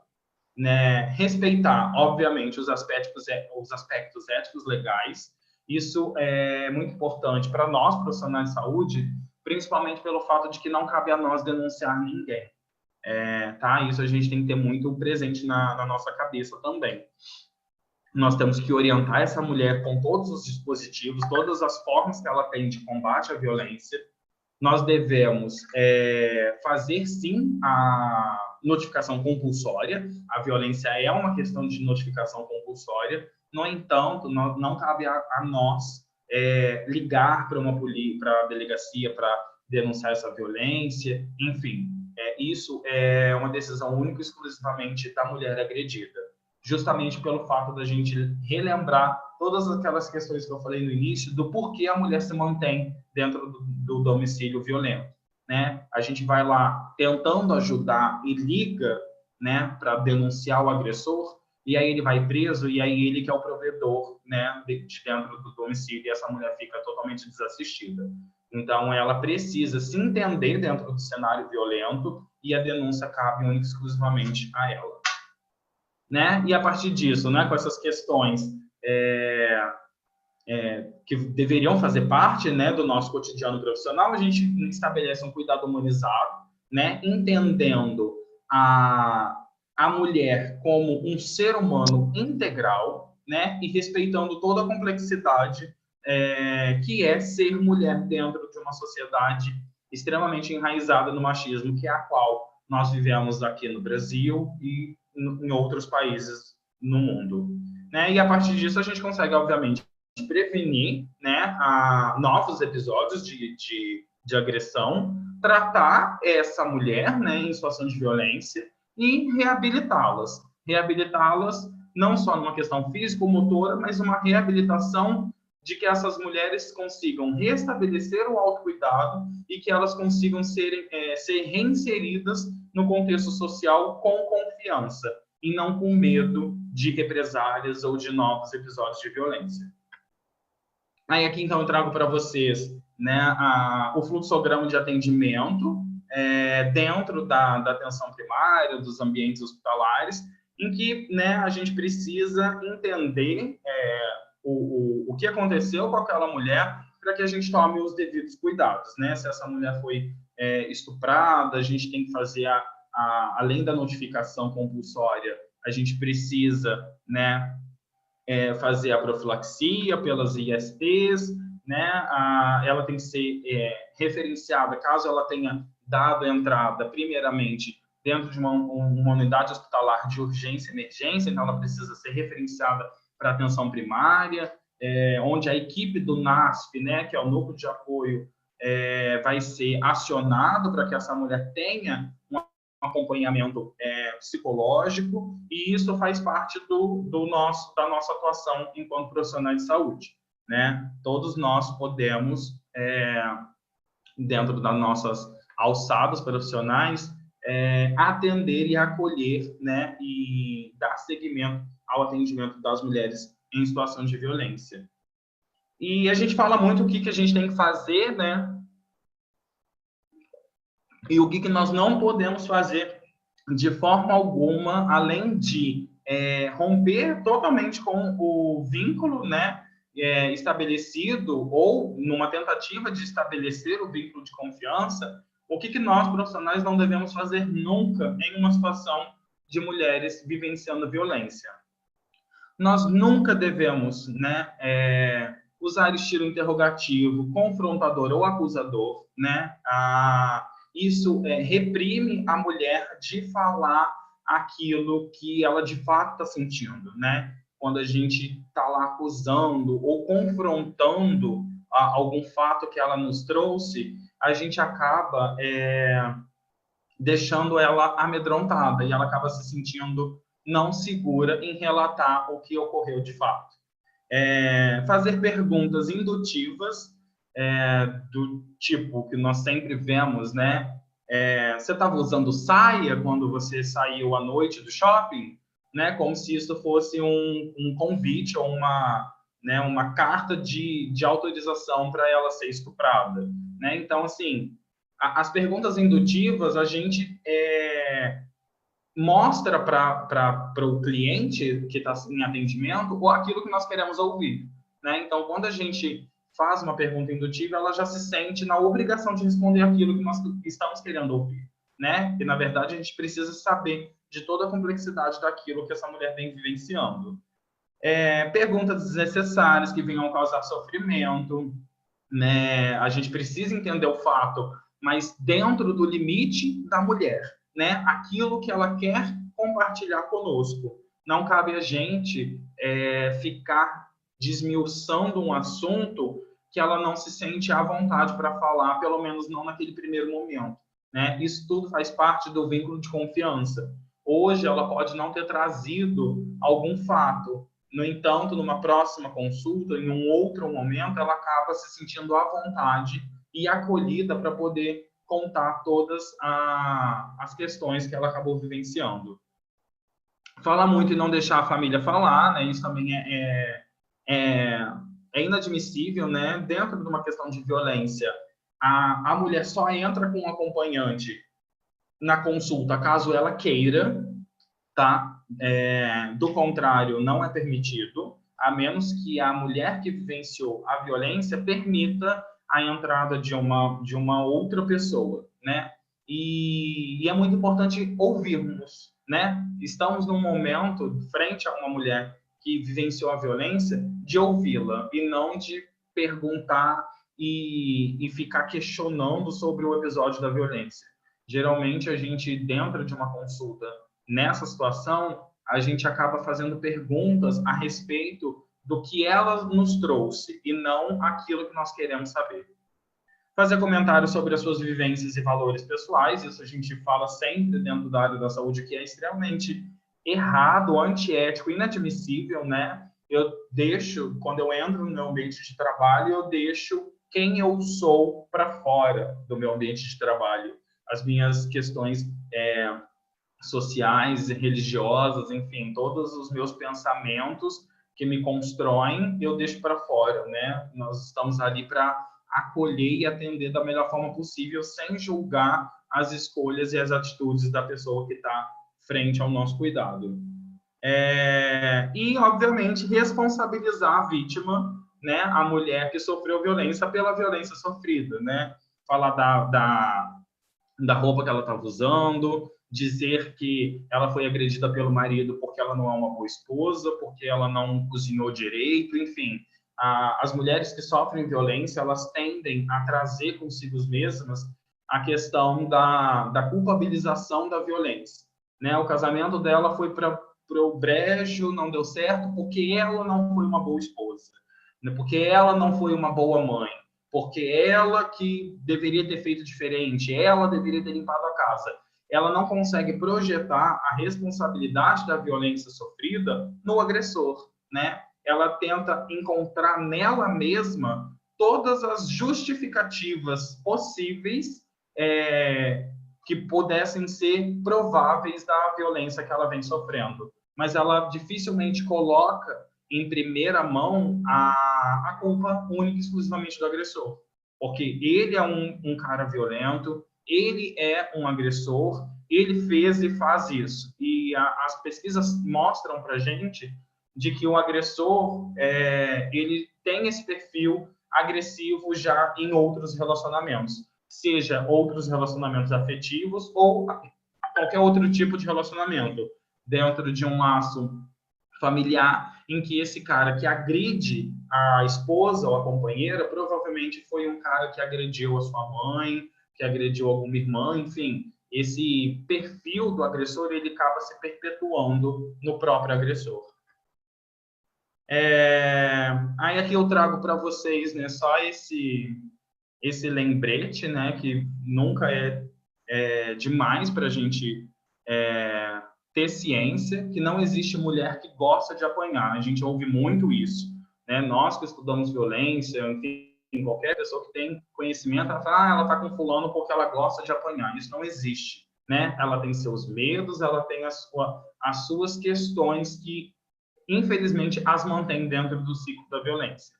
B: Né? Respeitar, obviamente, os aspectos éticos legais. Isso é muito importante para nós, profissionais de saúde, principalmente pelo fato de que não cabe a nós denunciar ninguém. Tá? Isso a gente tem que ter muito presente na nossa cabeça também. Nós temos que orientar essa mulher com todos os dispositivos, todas as formas que ela tem de combate à violência. Nós devemos fazer, sim, a notificação compulsória. A violência é uma questão de notificação compulsória. No entanto, não cabe a nós ligar para a delegacia para denunciar essa violência. Enfim, isso é uma decisão única e exclusivamente da mulher agredida, justamente pelo fato da gente relembrar todas aquelas questões que eu falei no início, do porquê a mulher se mantém dentro do domicílio violento, né? A gente vai lá tentando ajudar e liga, né, para denunciar o agressor, e aí ele vai preso, e aí ele que é o provedor, né, de dentro do domicílio, e essa mulher fica totalmente desassistida. Então, ela precisa se entender dentro do cenário violento, e a denúncia cabe única e exclusivamente a ela. Né? E a partir disso, né, com essas questões que deveriam fazer parte, né, do nosso cotidiano profissional, a gente estabelece um cuidado humanizado, né, entendendo a mulher como um ser humano integral, né, e respeitando toda a complexidade que é ser mulher dentro de uma sociedade extremamente enraizada no machismo, que é a qual nós vivemos aqui no Brasil e em outros países no mundo. Né? E a partir disso a gente consegue, obviamente, prevenir, né, novos episódios de agressão, tratar essa mulher, né, em situação de violência e reabilitá-las. Reabilitá-las não só numa questão físico-motora, mas uma reabilitação de que essas mulheres consigam restabelecer o autocuidado e que elas consigam ser reinseridas no contexto social com confiança e não com medo de represálias ou de novos episódios de violência. Aí aqui, então, eu trago para vocês, né, o fluxograma de atendimento dentro da atenção primária, dos ambientes hospitalares, em que, né, a gente precisa entender o que aconteceu com aquela mulher para que a gente tome os devidos cuidados, né? Se essa mulher foi estuprada, a gente tem que fazer, além da notificação compulsória, a gente precisa, né, fazer a profilaxia pelas ISTs, né? Ela tem que ser referenciada, caso ela tenha dado entrada, primeiramente, dentro de uma unidade hospitalar de urgência e emergência, então ela precisa ser referenciada para atenção primária, onde a equipe do NASP, né, que é o núcleo de apoio, vai ser acionado para que essa mulher tenha um acompanhamento psicológico, e isso faz parte da nossa atuação enquanto profissionais de saúde, né? Todos nós podemos, dentro das nossas alçadas profissionais, atender e acolher, né, e dar seguimento ao atendimento das mulheres em situação de violência. E a gente fala muito o que a gente tem que fazer, né? E o que nós não podemos fazer de forma alguma, além de romper totalmente com o vínculo, né, estabelecido, ou numa tentativa de estabelecer o vínculo de confiança, o que nós, profissionais, não devemos fazer nunca em uma situação de mulheres vivenciando violência. Nós nunca devemos, né, usar estilo interrogativo, confrontador ou acusador, né? Isso reprime a mulher de falar aquilo que ela de fato está sentindo, né? Quando a gente está lá acusando ou confrontando algum fato que ela nos trouxe, a gente acaba deixando ela amedrontada e ela acaba se sentindo não segura em relatar o que ocorreu de fato. Fazer perguntas indutivas, do tipo que nós sempre vemos, né? Você estava usando saia quando você saiu à noite do shopping? Né? Como se isso fosse um convite ou uma carta de autorização para ela ser estuprada. Né? Então, assim, as perguntas indutivas, a gente mostra para o cliente que está em atendimento ou aquilo que nós queremos ouvir. Né? Então, quando a gente faz uma pergunta indutiva, ela já se sente na obrigação de responder aquilo que nós estamos querendo ouvir. Né? E, na verdade, a gente precisa saber de toda a complexidade daquilo que essa mulher vem vivenciando. Perguntas desnecessárias que venham causar sofrimento. Né? A gente precisa entender o fato, mas dentro do limite da mulher. Né? Aquilo que ela quer compartilhar conosco. Não cabe a gente ficar desmiuçando um assunto que ela não se sente à vontade para falar, pelo menos não naquele primeiro momento. Né? Isso tudo faz parte do vínculo de confiança. Hoje ela pode não ter trazido algum fato, no entanto, numa próxima consulta, em um outro momento, ela acaba se sentindo à vontade e acolhida para poder contar todas as questões que ela acabou vivenciando. Fala muito e não deixar a família falar, né? Isso também é inadmissível, né? Dentro de uma questão de violência, a mulher só entra com um acompanhante na consulta caso ela queira, tá? Do contrário, não é permitido, a menos que a mulher que vivenciou a violência permita a entrada de uma outra pessoa, né? E é muito importante ouvirmos, né? Estamos num momento, frente a uma mulher que vivenciou a violência, de ouvi-la e não de perguntar e ficar questionando sobre o episódio da violência. Geralmente, a gente, dentro de uma consulta, nessa situação, a gente acaba fazendo perguntas a respeito do que ela nos trouxe e não aquilo que nós queremos saber. Fazer comentários sobre as suas vivências e valores pessoais, isso a gente fala sempre dentro da área da saúde, que é extremamente errado, antiético, inadmissível, né? Eu deixo, quando eu entro no meu ambiente de trabalho, eu deixo quem eu sou para fora do meu ambiente de trabalho. As minhas questões sociais, religiosas, enfim, todos os meus pensamentos que me constroem, eu deixo para fora, né? Nós estamos ali para acolher e atender da melhor forma possível, sem julgar as escolhas e as atitudes da pessoa que está frente ao nosso cuidado. E, obviamente, responsabilizar a vítima, né? A mulher que sofreu violência pela violência sofrida, né? Falar da roupa que ela estava usando, dizer que ela foi agredida pelo marido porque ela não é uma boa esposa, porque ela não cozinhou direito, enfim. As mulheres que sofrem violência, elas tendem a trazer consigo mesmas a questão da culpabilização da violência. Né? O casamento dela foi para o brejo, não deu certo, porque ela não foi uma boa esposa, né? Porque ela não foi uma boa mãe, porque ela que deveria ter feito diferente, ela deveria ter limpado a casa. Ela não consegue projetar a responsabilidade da violência sofrida no agressor, né? Ela tenta encontrar nela mesma todas as justificativas possíveis que pudessem ser prováveis da violência que ela vem sofrendo. Mas ela dificilmente coloca em primeira mão a culpa única e exclusivamente do agressor. Porque ele é um cara violento, ele é um agressor, ele fez e faz isso. E as pesquisas mostram para a gente de que o agressor ele tem esse perfil agressivo já em outros relacionamentos, seja outros relacionamentos afetivos ou qualquer outro tipo de relacionamento, dentro de um laço familiar em que esse cara que agride a esposa ou a companheira provavelmente foi um cara que agrediu a sua mãe, que agrediu alguma irmã, enfim, esse perfil do agressor ele acaba se perpetuando no próprio agressor. Aí aqui eu trago para vocês, né, só esse lembrete, né, que nunca é demais para a gente ter ciência que não existe mulher que gosta de apanhar. A gente ouve muito isso, né? Nós que estudamos violência, enfim, qualquer pessoa que tem conhecimento, ela fala, ela tá com fulano porque ela gosta de apanhar. Isso não existe, né? Ela tem seus medos, ela tem as suas questões que, infelizmente, as mantém dentro do ciclo da violência.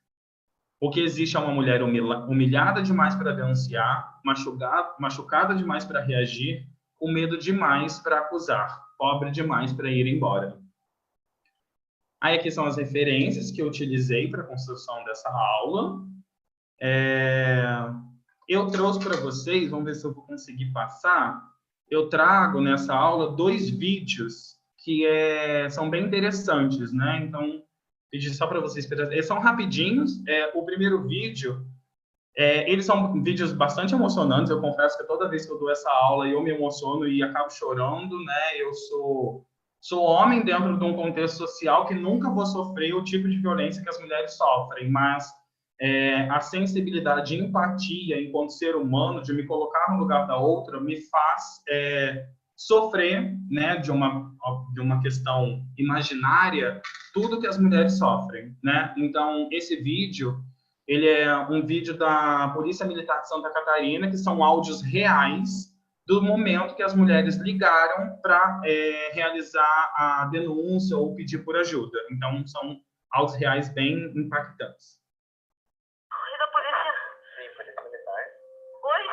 B: O que existe é uma mulher humilhada demais para denunciar, machucada demais para reagir, com medo demais para acusar, pobre demais para ir embora. Aí aqui são as referências que eu utilizei para a construção dessa aula. Eu trouxe para vocês, vamos ver se eu vou conseguir passar, eu trago nessa aula 2 vídeos que são bem interessantes, né? Então, pedi só para vocês, eles são rapidinhos. O primeiro vídeo, eles são vídeos bastante emocionantes. Eu confesso que toda vez que eu dou essa aula eu me emociono e acabo chorando, né? Eu sou homem dentro de um contexto social que nunca vou sofrer o tipo de violência que as mulheres sofrem, mas a sensibilidade e empatia enquanto ser humano, de me colocar no lugar da outra, me faz sofrer, né, de uma questão imaginária, tudo que as mulheres sofrem, né? Então, esse vídeo, ele é um vídeo da Polícia Militar de Santa Catarina, que são áudios reais do momento que as mulheres ligaram para realizar a denúncia ou pedir por ajuda. Então, são áudios reais bem impactantes.
D: Oi, da polícia. Sim, polícia militar. Oi?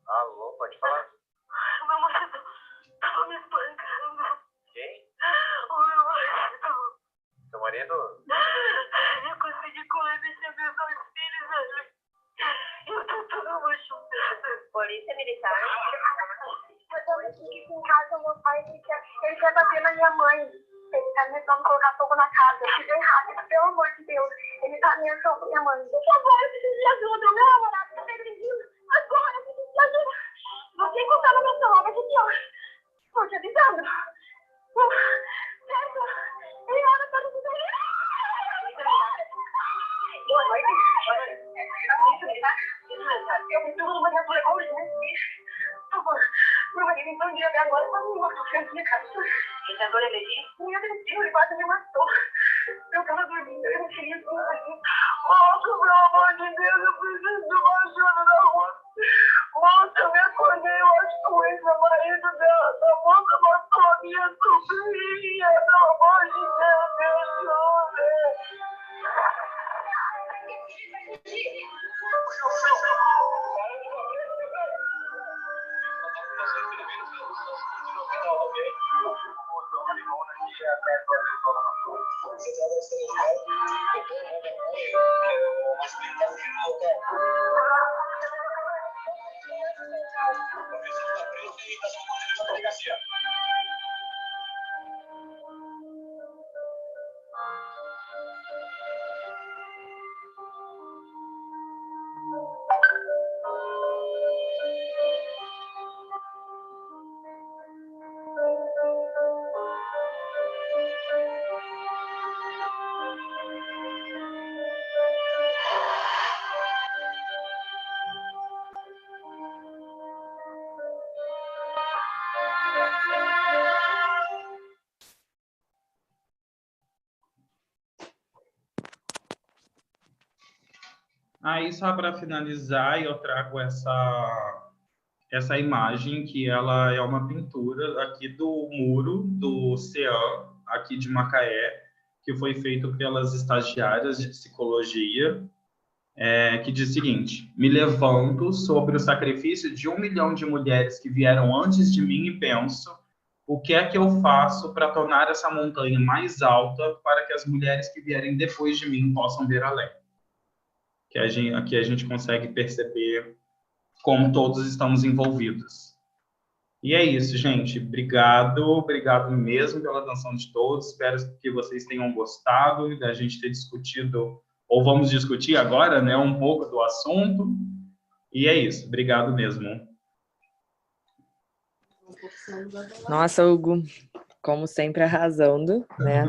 D: Alô, pode falar? O meu marido estava me espancando. Quem? O meu marido. Seu marido? Eu consegui com ele e ver dois filhos ali. Eu tô toda machucada. Polícia militar?
C: Eu tô aqui em casa, meu pai, ele quer bater na minha mãe. Ele tá tentando colocar fogo na casa. Fiquei rápido, pelo amor de Deus. Ele tá ameaçando com minha mãe. Por favor, eu preciso de ajuda. Meu namorado tá me agredindo. Agora, eu preciso de ajuda. Você encontrar no meu celular, vai ser pior. Tô te avisando. Certo? Ele olha para tudo aí. Boa noite. Eu preciso de uma criatura com urgência. Por favor, meu marido então dia até agora tá me morto na minha casa.
D: Ele tentou agredir?
C: Me agrediu, ele quase me matou. Eu tava dormindo, eu não queria dormir. Moço, pelo amor de Deus, eu preciso de uma ajuda da rua. Moço, eu me acordei, eu acho que o ex-marido da moça matou a minha sobrinha. Pelo amor de Deus, me ajuda.
B: Aí, só para finalizar, eu trago essa imagem, que ela é uma pintura aqui do muro do CEAM, aqui de Macaé, que foi feito pelas estagiárias de psicologia, que diz o seguinte: me levanto sobre o sacrifício de 1 milhão de mulheres que vieram antes de mim e penso, o que é que eu faço para tornar essa montanha mais alta para que as mulheres que vierem depois de mim possam ver além? Aqui a gente consegue perceber como todos estamos envolvidos. E é isso, gente. Obrigado mesmo pela atenção de todos. Espero que vocês tenham gostado da gente ter discutido, ou vamos discutir agora, né, um pouco do assunto. E é isso. Obrigado mesmo.
A: Nossa, Hugo, como sempre arrasando, né?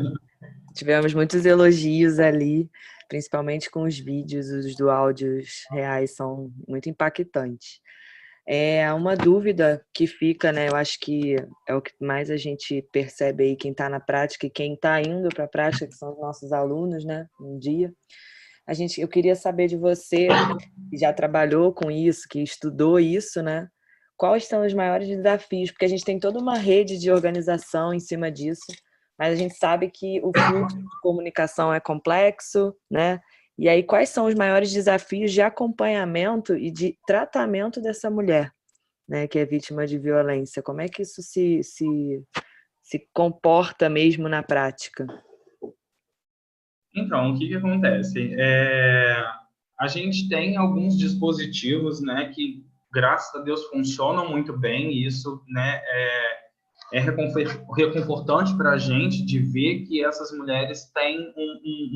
A: Tivemos muitos elogios ali, principalmente com os vídeos, os do áudios reais são muito impactantes. É uma dúvida que fica, né? Eu acho que é o que mais a gente percebe aí, quem está na prática e quem está indo para a prática, que são os nossos alunos, né? Um dia. Eu queria saber de você, que já trabalhou com isso, que estudou isso, né? Quais são os maiores desafios? Porque a gente tem toda uma rede de organização em cima disso, mas a gente sabe que o fluxo de comunicação é complexo, né? E aí, quais são os maiores desafios de acompanhamento e de tratamento dessa mulher, né, que é vítima de violência? Como é que isso se comporta mesmo na prática?
B: Então, o que acontece? A gente tem alguns dispositivos, né, que, graças a Deus, funcionam muito bem, e isso, né, é reconfortante para a gente de ver que essas mulheres têm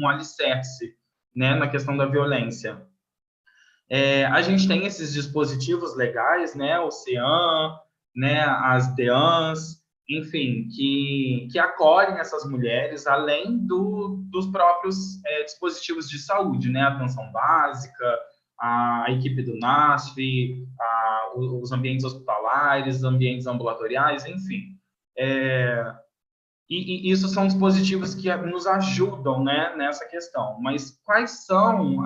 B: um alicerce, né, na questão da violência. A gente tem esses dispositivos legais, né, o CEAM, né, as DEANs, enfim, que acolhem essas mulheres, além dos próprios dispositivos de saúde, né, a atenção básica, a equipe do NASF, os ambientes hospitalares, ambientes ambulatoriais, enfim. E isso são dispositivos que nos ajudam, né, nessa questão. Mas quais são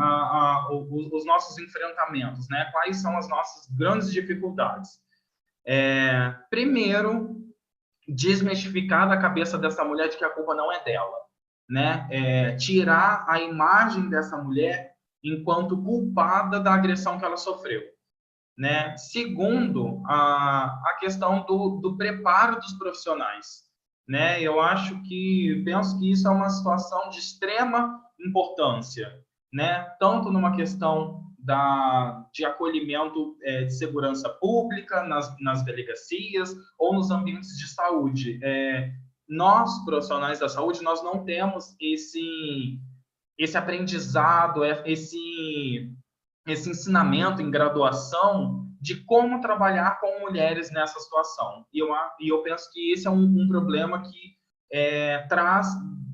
B: os nossos enfrentamentos, né? Quais são as nossas grandes dificuldades? Primeiro, desmistificar da cabeça dessa mulher de que a culpa não é dela, né? Tirar a imagem dessa mulher enquanto culpada da agressão que ela sofreu, né? Segundo, a questão do preparo dos profissionais, né? Penso que isso é uma situação de extrema importância, né? Tanto numa questão de acolhimento de segurança pública nas delegacias ou nos ambientes de saúde. Nós, profissionais da saúde, nós não temos esse aprendizado, esse ensinamento em graduação de como trabalhar com mulheres nessa situação. E eu penso que esse é um problema que traz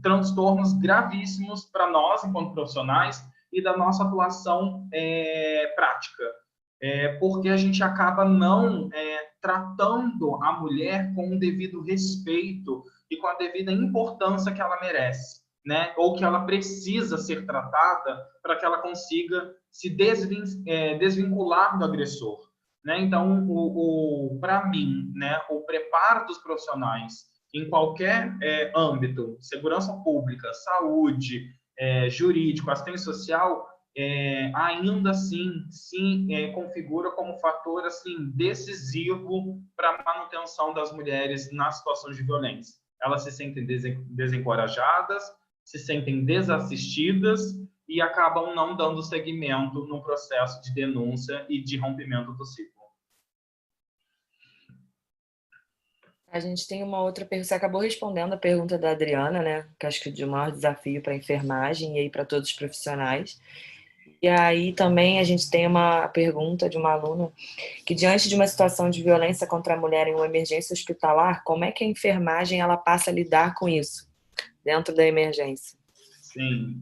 B: transtornos gravíssimos para nós, enquanto profissionais, e da nossa atuação prática. Porque a gente acaba não tratando a mulher com o devido respeito e com a devida importância que ela merece, né? Ou que ela precisa ser tratada para que ela consiga se desvincular do agressor, né? Então, para mim, né, o preparo dos profissionais em qualquer âmbito, segurança pública, saúde, jurídico, assistência social, ainda assim se configura como fator assim decisivo para a manutenção das mulheres nas situações de violência. Elas se sentem desencorajadas, se sentem desassistidas e acabam não dando seguimento no processo de denúncia e de rompimento do ciclo.
A: A gente tem uma outra pergunta. Você acabou respondendo a pergunta da Adriana, né? Que acho que é de maior desafio para a enfermagem e aí para todos os profissionais. E aí também a gente tem uma pergunta de uma aluna que, diante de uma situação de violência contra a mulher em uma emergência hospitalar, como é que a enfermagem ela passa a lidar com isso dentro da emergência?
B: Sim,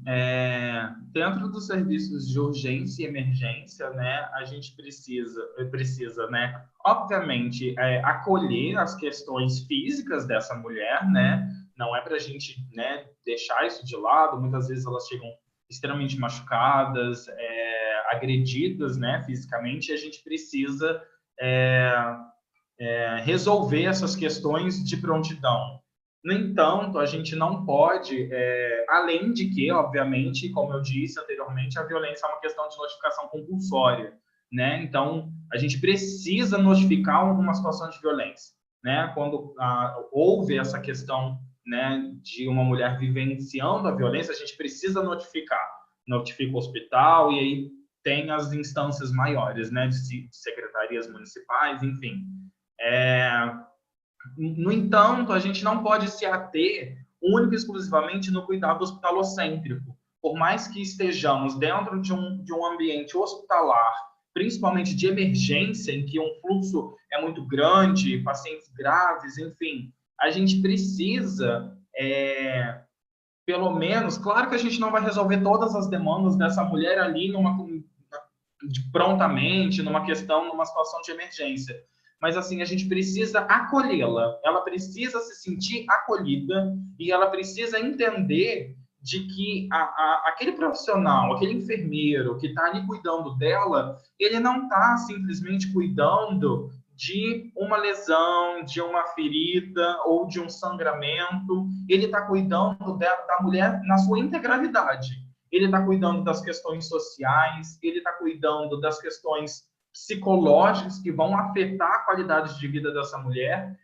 B: dentro dos serviços de urgência e emergência, né, a gente precisa, né, obviamente, acolher as questões físicas dessa mulher, né, não é para a gente, né, deixar isso de lado. Muitas vezes elas chegam extremamente machucadas, agredidas, né, fisicamente, e a gente precisa resolver essas questões de prontidão. No entanto, a gente não pode, além de que, obviamente, como eu disse anteriormente, a violência é uma questão de notificação compulsória, né? Então, a gente precisa notificar alguma situação de violência, né? Quando houve essa questão, né, de uma mulher vivenciando a violência, a gente precisa notificar. Notifica o hospital e aí tem as instâncias maiores, né, de secretarias municipais, enfim. No entanto, a gente não pode se ater única e exclusivamente no cuidado hospitalocêntrico. Por mais que estejamos dentro de um ambiente hospitalar, principalmente de emergência, em que um fluxo é muito grande, pacientes graves, enfim, a gente precisa, pelo menos, claro que a gente não vai resolver todas as demandas dessa mulher ali prontamente, numa situação de emergência. Mas, assim, a gente precisa acolhê-la. Ela precisa se sentir acolhida e ela precisa entender de que aquele profissional, aquele enfermeiro que está ali cuidando dela, ele não está simplesmente cuidando de uma lesão, de uma ferida ou de um sangramento. Ele está cuidando da mulher na sua integralidade. Ele está cuidando das questões sociais, ele está cuidando das questões psicológicas que vão afetar a qualidade de vida dessa mulher.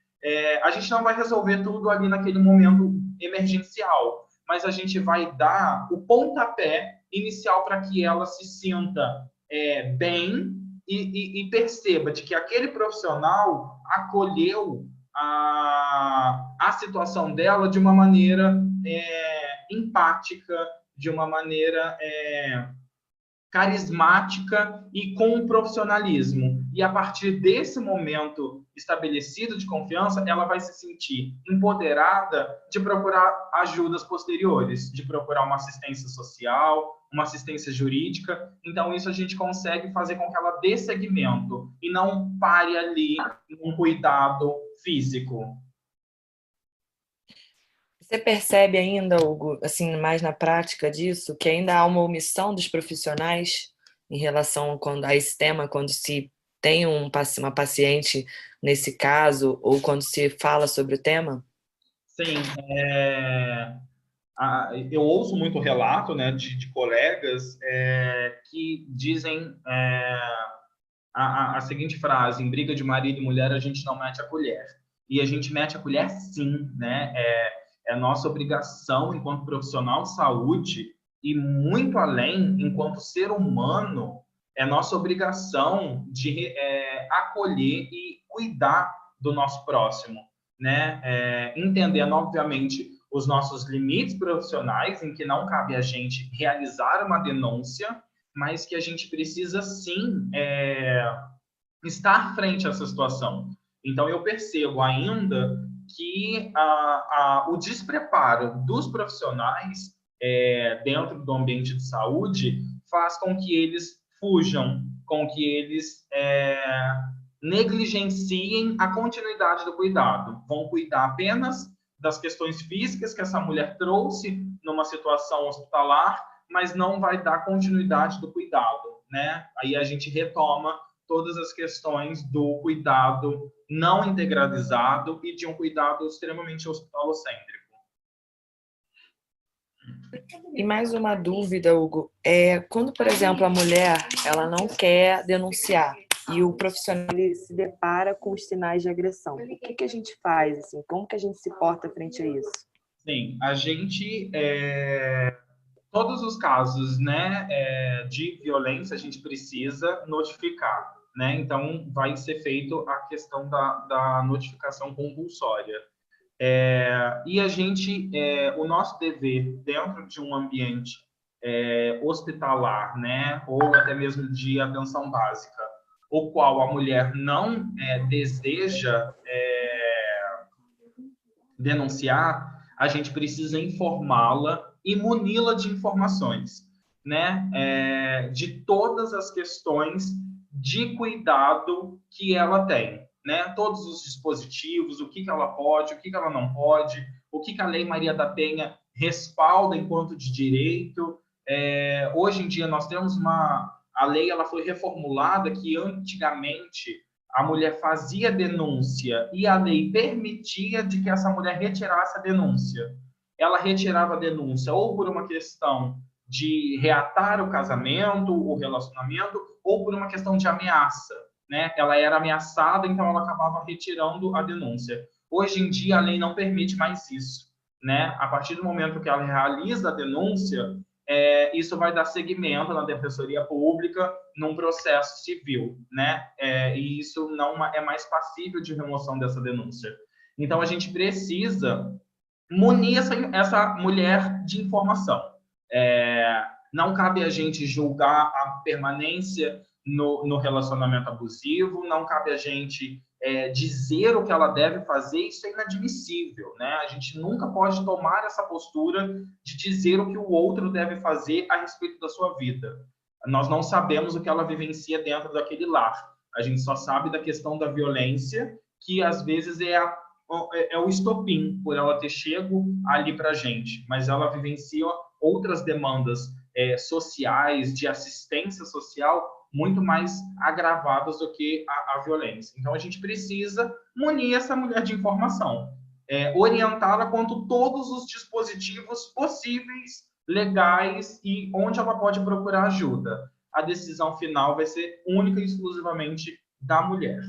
B: A gente não vai resolver tudo ali naquele momento emergencial, mas a gente vai dar o pontapé inicial para que ela se sinta bem e perceba de que aquele profissional acolheu a situação dela de uma maneira empática, de uma maneira carismática e com profissionalismo. E a partir desse momento estabelecido de confiança, ela vai se sentir empoderada de procurar ajudas posteriores, de procurar uma assistência social, uma assistência jurídica. Então, isso a gente consegue fazer com que ela dê seguimento e não pare ali num cuidado físico.
A: Você percebe ainda, Hugo, assim, mais na prática disso, que ainda há uma omissão dos profissionais em relação a esse tema, quando se tem uma paciente nesse caso, ou quando se fala sobre o tema?
B: Sim, eu ouço muito relato, né, de colegas que dizem a seguinte frase: em briga de marido e mulher a gente não mete a colher. E a gente mete a colher sim, né? É nossa obrigação enquanto profissional de saúde e muito além, enquanto ser humano, é nossa obrigação de acolher e cuidar do nosso próximo, né? Entendendo, obviamente, os nossos limites profissionais, em que não cabe a gente realizar uma denúncia, mas que a gente precisa, sim, estar frente a essa situação. Então, eu percebo ainda que o despreparo dos profissionais dentro do ambiente de saúde faz com que eles fujam, com que eles negligenciem a continuidade do cuidado. Vão cuidar apenas das questões físicas que essa mulher trouxe numa situação hospitalar, mas não vai dar continuidade do cuidado, né? Aí a gente retoma todas as questões do cuidado não integralizado e de um cuidado extremamente hospitalocêntrico.
A: E mais uma dúvida, Hugo, quando, por exemplo, a mulher ela não quer denunciar e o profissional ele se depara com os sinais de agressão, o que a gente faz? Assim? Como que a gente se porta frente a isso?
B: Sim, a gente... todos os casos, né, de violência a gente precisa notificar, né? Então, vai ser feito a questão da notificação compulsória. E a gente, o nosso dever dentro de um ambiente hospitalar, né, ou até mesmo de atenção básica, o qual a mulher não deseja denunciar, a gente precisa informá-la e muni-la de informações, né, de todas as questões de cuidado que ela tem, né, todos os dispositivos, o que ela pode, o que ela não pode, o que a Lei Maria da Penha respalda enquanto de direito. Hoje em dia nós temos a lei, ela foi reformulada, que antigamente a mulher fazia denúncia e a lei permitia de que essa mulher retirasse a denúncia. Ela retirava a denúncia ou por uma questão de reatar o casamento, o relacionamento, ou por uma questão de ameaça, né? Ela era ameaçada, então ela acabava retirando a denúncia. Hoje em dia, a lei não permite mais isso, né? A partir do momento que ela realiza a denúncia, isso vai dar seguimento na Defensoria Pública num processo civil, né? E isso não é mais passível de remoção dessa denúncia. Então, a gente precisa munir essa mulher de informação. Não cabe a gente julgar a permanência no relacionamento abusivo, não cabe a gente dizer o que ela deve fazer, isso é inadmissível, né? A gente nunca pode tomar essa postura de dizer o que o outro deve fazer a respeito da sua vida. Nós não sabemos o que ela vivencia dentro daquele lar. A gente só sabe da questão da violência, que às vezes é o estopim por ela ter chego ali para a gente, mas ela vivencia outras demandas sociais, de assistência social, muito mais agravadas do que a violência. Então, a gente precisa munir essa mulher de informação, orientá-la quanto a todos os dispositivos possíveis, legais, e onde ela pode procurar ajuda. A decisão final vai ser única e exclusivamente da mulher.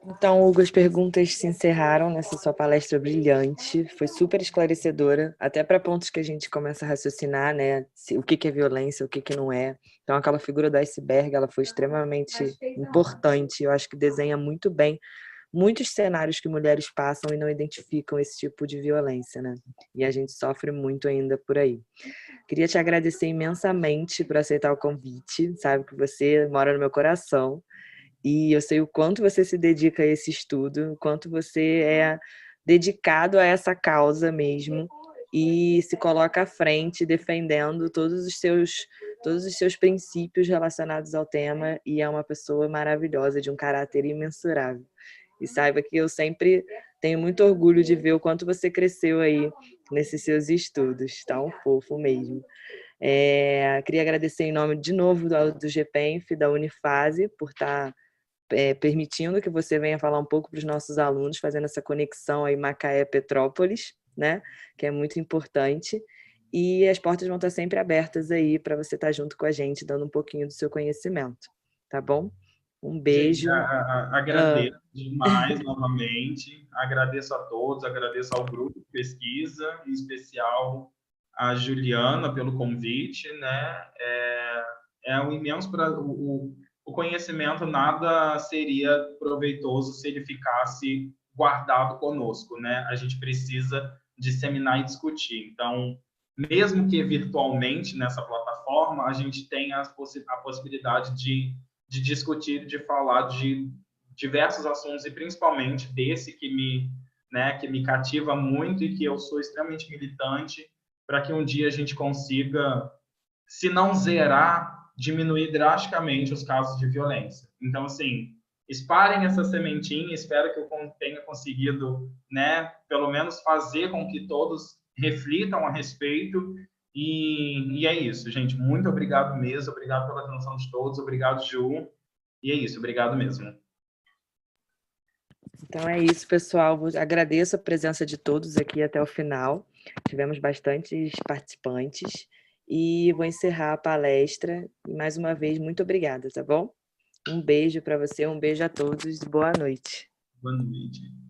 A: Então, Hugo, as perguntas se encerraram nessa sua palestra brilhante, foi super esclarecedora, até para pontos que a gente começa a raciocinar, né? O que é violência, o que não é. Então, aquela figura do iceberg, ela foi extremamente importante, eu acho que desenha muito bem muitos cenários que mulheres passam e não identificam esse tipo de violência, né? E a gente sofre muito ainda por aí. Queria te agradecer imensamente por aceitar o convite, sabe que você mora no meu coração. E eu sei o quanto você se dedica a esse estudo, o quanto você é dedicado a essa causa mesmo e se coloca à frente defendendo todos os seus princípios relacionados ao tema, e é uma pessoa maravilhosa, de um caráter imensurável. E saiba que eu sempre tenho muito orgulho de ver o quanto você cresceu aí nesses seus estudos, tão fofo mesmo. Queria agradecer em nome de novo do GPENF, da Unifase, por estar permitindo que você venha falar um pouco para os nossos alunos, fazendo essa conexão aí Macaé-Petrópolis, né? Que é muito importante. E as portas vão estar sempre abertas aí para você estar junto com a gente, dando um pouquinho do seu conhecimento, tá bom? Um beijo.
B: Gente, agradeço demais novamente, agradeço a todos, agradeço ao grupo de pesquisa, em especial a Juliana pelo convite, né? É um imenso prazer. O conhecimento nada seria proveitoso se ele ficasse guardado conosco, né? A gente precisa disseminar e discutir. Então, mesmo que virtualmente nessa plataforma, a gente tem a possibilidade de discutir, de falar de diversos assuntos, e principalmente desse que me cativa muito e que eu sou extremamente militante, para que um dia a gente consiga, se não zerar, diminuir drasticamente os casos de violência. Então, assim, espalhem essa sementinha, espero que eu tenha conseguido, né, pelo menos fazer com que todos reflitam a respeito. E é isso, gente. Muito obrigado mesmo, obrigado pela atenção de todos, obrigado, Ju. E é isso, obrigado mesmo.
A: Então é isso, pessoal. Agradeço a presença de todos aqui até o final. Tivemos bastantes participantes. E vou encerrar a palestra. E mais uma vez, muito obrigada, tá bom? Um beijo para você, um beijo a todos e boa noite.
B: Boa noite.